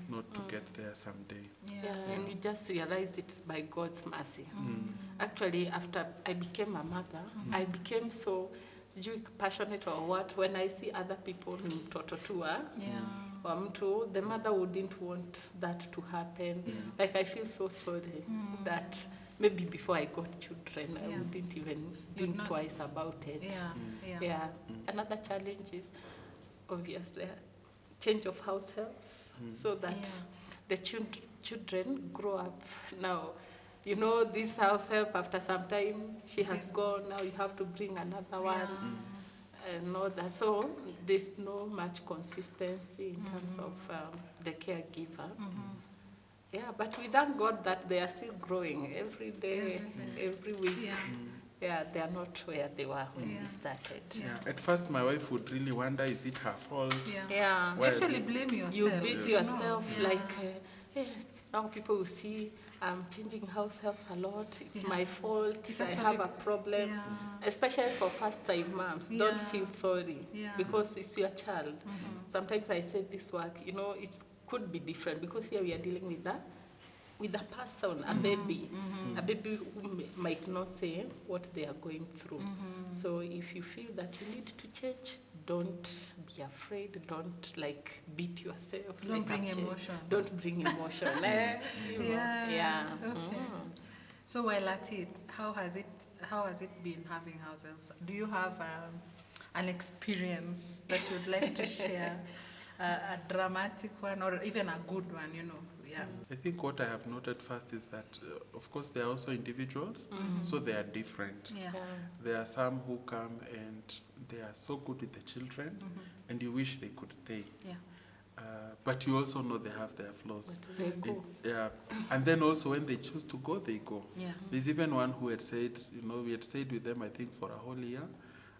C: not to get there someday.
A: Yeah, and you just realized it's by God's mercy. Actually, after I became a mother, I became so passionate or what, when I see other people in mtoto tua, or mtu, the mother wouldn't want that to happen. Like I feel so sorry that maybe before I got children, I wouldn't even think twice about it. Another challenge is obviously change of house helps, so that the children grow up now. This house help, after some time she has gone, now you have to bring another one, and all that. So there's no much consistency in terms of the caregiver. Yeah, but we thank God that they are still growing every day, every week. Yeah, they are not where they were when we started.
C: At first, my wife would really wonder, is it her fault?
A: Yeah.
B: You actually blame yourself.
A: You beat yourself, like, yes, now people will see I'm changing house helps a lot. It's my fault. I have a problem. Especially for first-time moms, don't feel sorry because it's your child. Sometimes I say this work, it could be different because here we are dealing with a person, a baby who might not say what they are going through. So if you feel that you need to change, don't be afraid, don't like beat yourself.
B: Don't
A: like
B: bring
A: upset.
B: emotion.
A: Don't bring emotion. You know, yeah.
B: Okay. So while at it, how has it been having house elves? Do you have an experience that you'd like to share? A dramatic one or even a good one, you know? Yeah.
C: I think what I have noted first is that, of course, they are also individuals, so they are different.
B: Yeah.
A: Yeah.
C: There are some who come and they are so good with the children, and you wish they could stay.
B: Yeah.
C: But you also know they have their flaws.
A: They go.
C: Yeah, and then also when they choose to go, they go.
B: Yeah.
C: There's even one who had said, we had stayed with them, I think, for a whole year,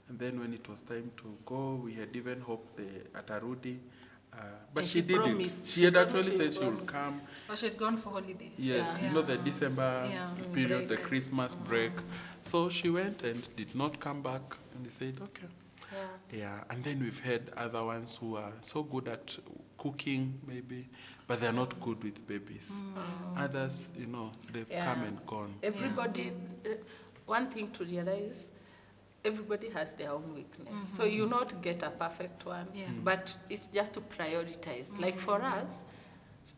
C: and then when it was time to go, we had even hoped atarudi. But
A: And
C: she didn't.
A: promised.
C: She had actually
A: She
C: said she
A: promised.
C: would come.
B: Or she'd gone for holiday.
C: Yes,
B: Yeah.
C: the December
B: Yeah.
C: period, the
A: Break.
C: Christmas break. So she went and did not come back, and they said, okay.
A: Yeah.
C: Yeah, and then we've had other ones who are so good at cooking, maybe, but they're not good with babies. Others, they've
A: Yeah.
C: come and gone.
A: Everybody, one thing to realize, everybody has their own weakness. So you not get a perfect one,
B: Yeah.
A: but it's just to prioritize. Like for us,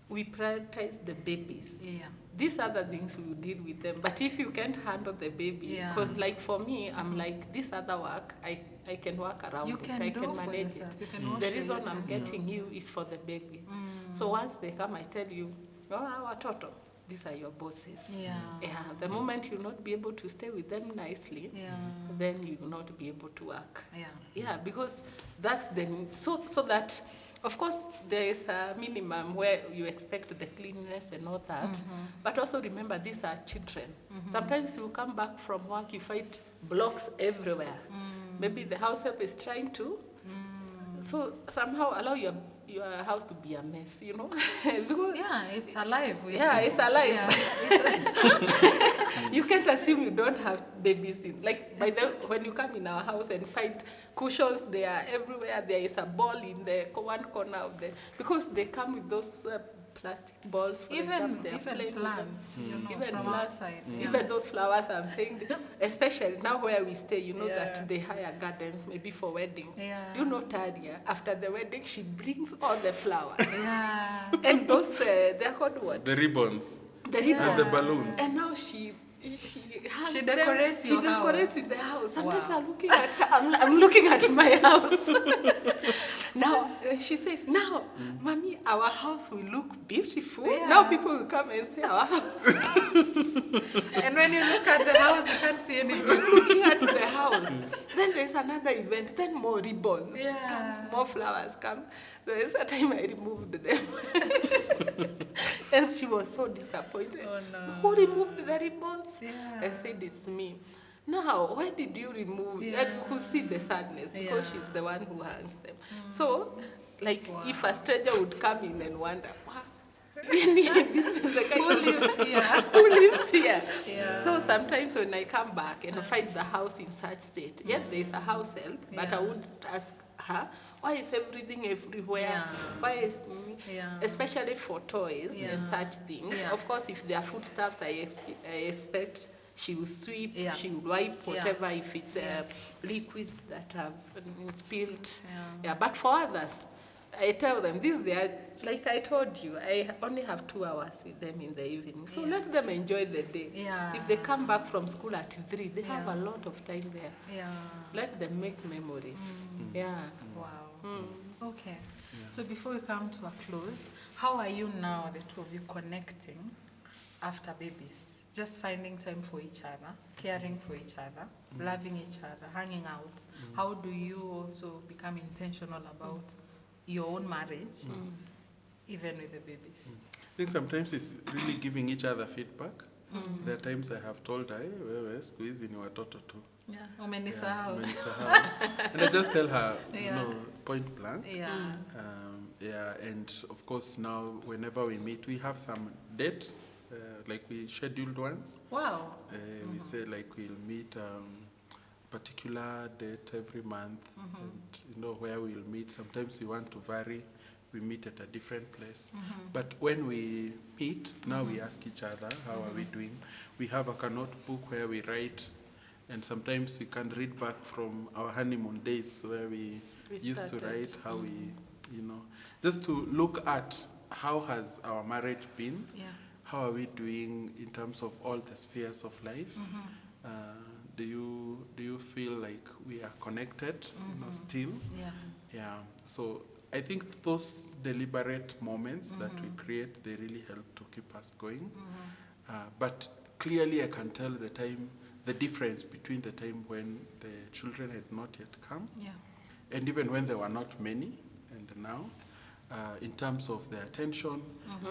A: we prioritize the babies.
B: Yeah.
A: These other things we deal with them. But if you can't handle the baby,
B: Yeah.
A: because like for me, I'm like, this other work, I can work around
B: You
A: it.
B: can
A: I
B: do
A: can
B: for
A: manage
B: yourself.
A: it.
B: You can wash
A: The
B: your
A: reason I'm
B: utensils.
A: getting you is for the baby. So once they come, I tell you, watoto, these are your bosses.
B: Yeah.
A: Yeah, the moment you'll not be able to stay with them nicely,
B: Yeah.
A: then you will not be able to work.
B: Yeah.
A: Yeah, because that's the so that, of course, there is a minimum where you expect the cleanliness and all that. But also remember, these are children. Sometimes you come back from work, you find blocks everywhere. Maybe the house help is trying to. So somehow allow your house to be a mess, because
B: Yeah, it's alive.
A: it's alive.
B: Yeah.
A: You can't assume you don't have babies in. Like when you come in our house and find cushions, they are everywhere. There is a ball in the one corner of because they come with those plastic balls. For example, they are playing
B: Even
A: with them.
B: plants,
A: Even
B: from
A: plants,
B: outside.
A: even those flowers I'm saying, especially now where we stay,
B: Yeah.
A: that they hire gardens maybe for weddings.
B: Yeah.
A: Tadia, after the wedding, she brings all the flowers.
B: Yeah.
A: And those, they're called what?
C: The ribbons
A: The ribbons.
C: and the balloons.
A: And now she hangs
B: She
A: them.
B: decorates your
A: She decorates
B: house.
A: in the house. Sometimes
B: Wow.
A: I'm looking at her. I'm looking at my house. Now she says, "Now, mommy, our house will look beautiful.
B: Yeah.
A: Now people will come and see our house."
B: And when you look at the house, you can't see anything.
A: Looking at the house. Then there's another event. Then more ribbons
B: Yeah.
A: comes, more flowers come. There's a time I removed them, and she was so disappointed.
B: Oh, no.
A: Who removed the ribbons?
B: Yeah.
A: I said, it's me. Now, why did you remove?
B: Yeah.
A: And who see the sadness because
B: Yeah.
A: she's the one who hangs them. So, like, if a stranger would come in and wonder, wow, this is the kind
B: Who
A: of
B: lives here?
A: who lives here?
B: Yeah.
A: So sometimes when I come back and I find the house in such state, yet there is a house help, but
B: Yeah.
A: I would ask her, why is everything everywhere?
B: Yeah.
A: Why is
B: Yeah.
A: especially for toys
B: Yeah.
A: and such things.
B: Yeah.
A: Of course, if there are foodstuffs, I expect she will sweep,
B: Yeah.
A: she will wipe
B: Yeah.
A: whatever if it's
B: Yeah.
A: liquids that have spilled.
B: Yeah.
A: But for others, I tell them like I told you, I only have 2 hours with them in the evening. So
B: Yeah.
A: let them enjoy the day.
B: Yeah.
A: If they come back from school at 3, they have
B: Yeah.
A: a lot of time there.
B: Yeah.
A: Let them make memories. Yeah.
B: Wow. Okay. So before we come to a close, how are you now, the two of you, connecting after babies? Just finding time for each other, caring for each other, loving each other, hanging out. How do you also become intentional about your own marriage, even with the babies?
C: I think sometimes it's really giving each other feedback. There are times I have told her, hey, wewe siku hizi ni watoto tu.
B: Yeah. Umenisahau.
C: Umenisahau. And I just tell her,
B: Yeah.
C: point blank.
B: Yeah.
C: And of course now whenever we meet, we have some date, like we scheduled ones.
B: Wow.
C: We say like we'll meet particular date every month, and where we'll meet. Sometimes we want to vary. We meet at a different place. But when we meet, now we ask each other, how are we doing? We have a notebook where we write And sometimes we can read back from our honeymoon days where we used to
A: started.
C: write how we, just to look at how has our marriage been,
B: Yeah.
C: how are we doing in terms of all the spheres of life. Do you feel like we are connected, still?
B: Yeah.
C: Yeah. So I think those deliberate moments that we create, they really help to keep us going. But clearly I can tell the difference between the time when the children had not yet come,
B: Yeah.
C: and even when there were not many, and now, in terms of the attention,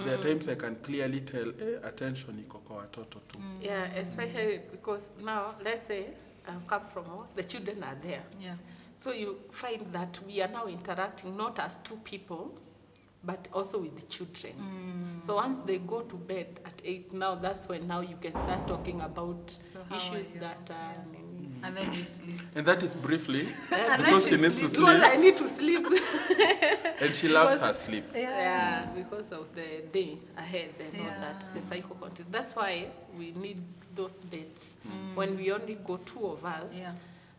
C: there are times I can clearly tell, attention iko kwa watoto tu.
A: Yeah, especially because now, let's say, I've come from work, the children are there.
B: Yeah.
A: So you find that we are now interacting not as two people, but also with the children. So once they go to bed at 8, now that's when now you can start talking about
B: So how
A: issues
B: are you?
A: that are...
B: And then you sleep.
C: And that is briefly,
A: And
C: because
A: then
C: she needs to
A: Because I
C: sleep,
A: need to sleep.
C: and she loves her sleep.
A: Yeah, because of the day ahead and all that, the
B: Yeah.
A: cycle continues. That's why we need those dates. When we only go 2 of us,
B: Yeah.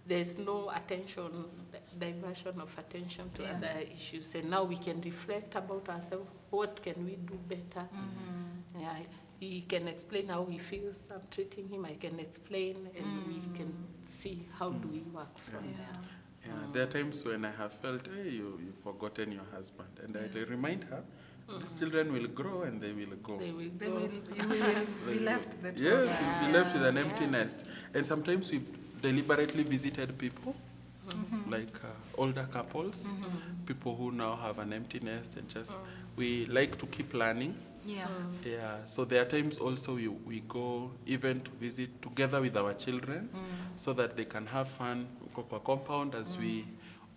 A: there's no attention, diversion of attention to
B: Yeah.
A: other issues. And now we can reflect about ourselves. What can we do better? Yeah, he can explain how he feels. I'm treating him. I can explain, and we can see how do we work from
B: Yeah.
A: there.
C: Yeah, there are times when I have felt, hey, you've forgotten your husband. And I remind her, these children will grow and they will go.
A: They will
B: They
A: go.
B: you will be left the two of
C: Yes,
B: them.
C: you'll be left with an empty
A: Yeah.
C: nest. And sometimes we've deliberately visited people, like older couples, people who now have an empty nest, and just, we like to keep learning.
B: Yeah.
C: Yeah, so there are times also we go even to visit together with our children, so that they can have fun kwa compound, as we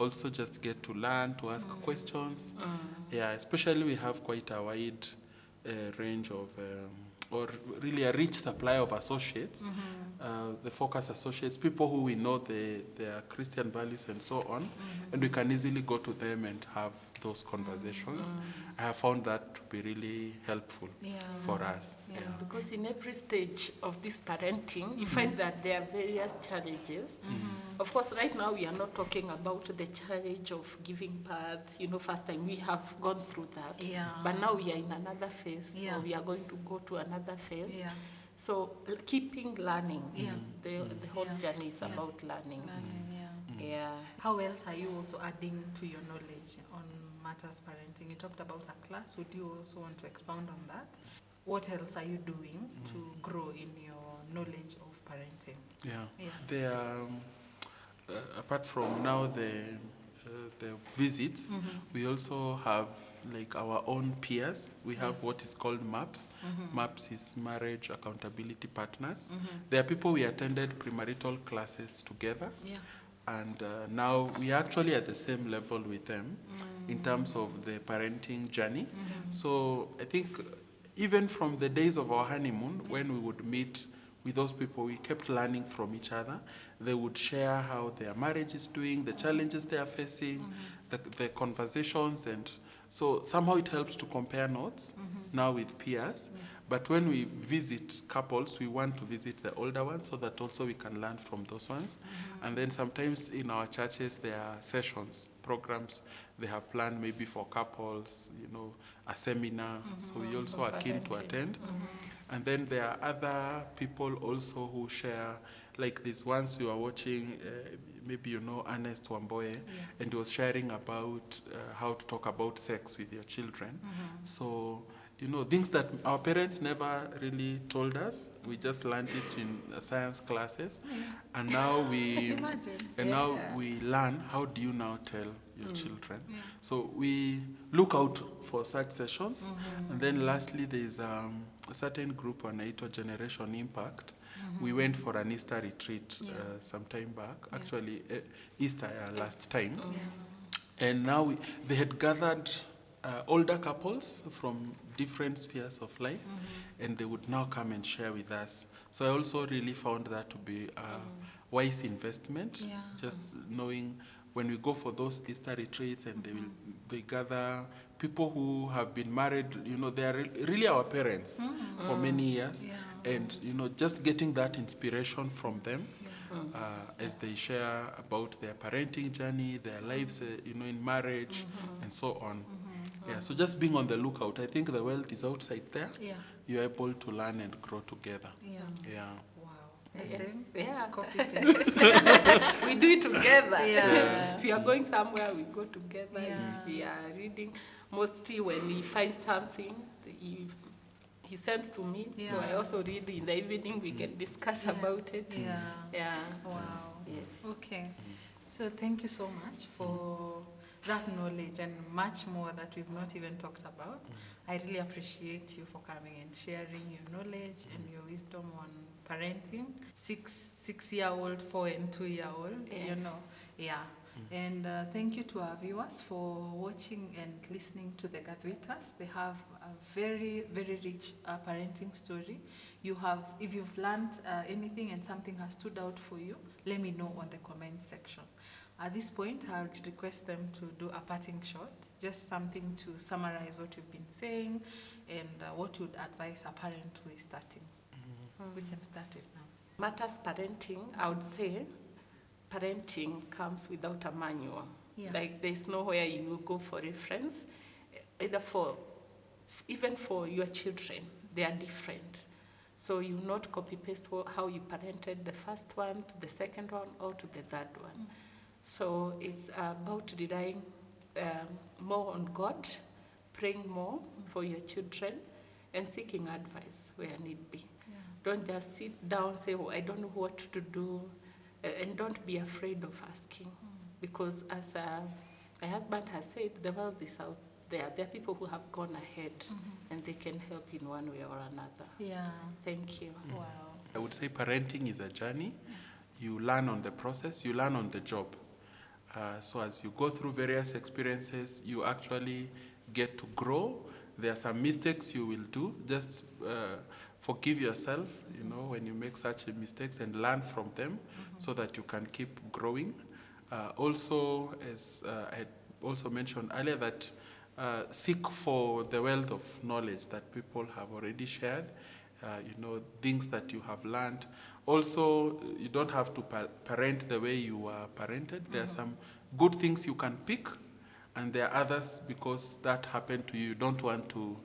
C: also just get to learn, to ask questions. Yeah, especially we have quite a wide range of, or really a rich supply of associates, the focus associates, people who we know their Christian values and so on, and we can easily go to them and have those conversations. I have found that to be really helpful for us.
B: Yeah.
A: Because in every stage of this parenting, you find that there are various challenges. Of course, right now we are not talking about the challenge of giving birth. First time we have gone through that.
B: Yeah.
A: But now we are in another phase.
B: Yeah.
A: So we are going to go to another phase.
B: Yeah.
A: So keeping learning.
B: Yeah.
A: The whole
B: Yeah.
A: journey is about learning. Yeah.
B: How else are you also adding to your knowledge on matters parenting? You talked about a class. Would you also want to expound on that? What else are you doing to grow in your knowledge of parenting?
C: Yeah.
B: Yeah.
C: There are, apart from now the visits, we also have like our own peers. We have what is called MAPS. MAPS is Marriage Accountability Partners. There are people we attended premarital classes together.
B: Yeah.
C: And now we are actually at the same level with them in terms of the parenting journey. So I think even from the days of our honeymoon, when we would meet with those people, we kept learning from each other. They would share how their marriage is doing, the challenges they are facing, the conversations. And so somehow it helps to compare notes now with peers. But when we visit couples, we want to visit the older ones so that also we can learn from those ones. And then sometimes in our churches, there are sessions, programs they have planned maybe for couples, a seminar. So we also are keen to attend. And then there are other people also who share, like this once we were watching, maybe Ernest Wamboye, and he was sharing about how to talk about sex with your children. So, things that our parents never really told us. We just learned it in science classes. And now we learn, how do you now tell your children? So we look out for such sessions. And then lastly, there's a certain group on Generation Impact. We went for an Easter retreat some time back, actually Easter last time. And now they had gathered older couples from different spheres of life, and they would now come and share with us. So I also really found that to be a wise investment, just knowing when we go for those Easter retreats and they gather people who have been married, they are really our parents for many years, and just getting that inspiration from them. as they share about their parenting journey, their lives, in marriage, and so on. Yeah, so just being on the lookout. I think the wealth is outside there.
B: Yeah.
C: You're able to learn and grow together.
B: Yeah.
C: Yeah.
B: Wow.
A: Yes.
B: Same?
A: Yeah.
B: Copy paste.
A: We do it together.
B: Yeah.
A: If you are going somewhere, we go together.
B: Yeah.
A: We are reading. Mostly when he finds something, he sends to me. So
B: Yeah.
A: I also read in the evening. We can discuss
B: Yeah.
A: about it.
B: Yeah.
A: Yeah.
B: Wow.
A: Yes.
B: Okay. So thank you so much for that knowledge and much more that we've not even talked about. I really appreciate you for coming and sharing your knowledge and your wisdom on parenting. 6-year-old, 4 and 2-year-old,
A: Yes.
B: Yeah. And thank you to our viewers for watching and listening to the Gathuitas. They have a very, very rich parenting story. If you've learned anything and something has stood out for you, let me know on the comment section. At this point, I would request them to do a parting shot, just something to summarize what you've been saying and what you'd advise a parent who is starting. We can start with now.
A: Matters parenting, I would say parenting comes without a manual.
B: Yeah.
A: Like there's nowhere you will go for reference, even for your children, they are different. So you not copy paste how you parented the first one to the second one or to the third one. So it's about relying more on God, praying more for your children, and seeking advice where need be.
B: Yeah.
A: Don't just sit down, say, I don't know what to do, and don't be afraid of asking. Because as my husband has said, the world is out there. There are people who have gone ahead, and they can help in one way or another.
B: Yeah.
A: Thank you.
B: Wow.
C: I would say parenting is a journey. You learn on the process, you learn on the job. So as you go through various experiences, you actually get to grow. There are some mistakes you will do. Just forgive yourself, when you make such mistakes and learn from them so that you can keep growing. Also, as I had also mentioned earlier, that seek for the wealth of knowledge that people have already shared, things that you have learned. Also, you don't have to parent the way you were parented. There are some good things you can pick, and there are others, because that happened to you, you don't want to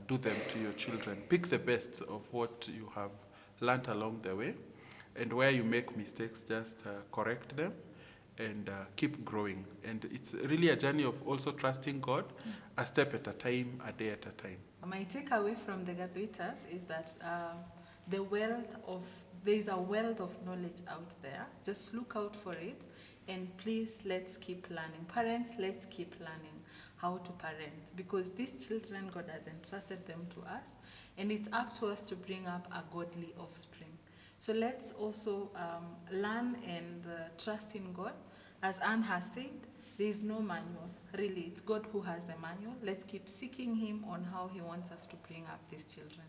C: do them to your children. Pick the best of what you have learned along the way, and where you make mistakes, just correct them and keep growing. And it's really a journey of also trusting God, a step at a time, a day at a time.
B: My takeaway from the Gathuitas is that there is a wealth of knowledge out there. Just look out for it, and please, let's keep learning. Parents, let's keep learning how to parent, because these children, God has entrusted them to us, and it's up to us to bring up a godly offspring. So let's also learn and trust in God. As Anne has said, there is no manual. Really, it's God who has the manual. Let's keep seeking Him on how He wants us to bring up these children.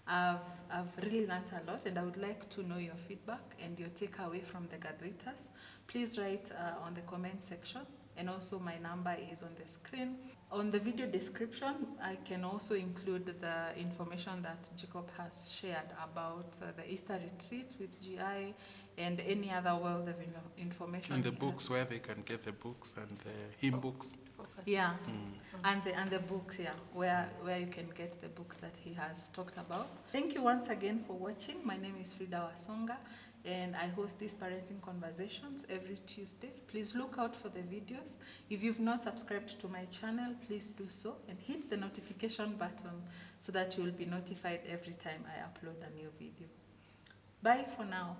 B: I've really learned a lot, and I would like to know your feedback and your takeaway from the Gathuitas. Please write on the comment section, and also my number is on the screen. On the video description, I can also include the information that Jacob has shared about the Easter retreat with GI and any other wealth of information.
C: And the books, where they can get the books and the hymn books.
B: Yeah, and the books, where you can get the books that he has talked about. Thank you once again for watching. My name is Frida Wasonga, and I host these parenting conversations every Tuesday. Please look out for the videos. If you've not subscribed to my channel, please do so and hit the notification button so that you will be notified every time I upload a new video. Bye for now.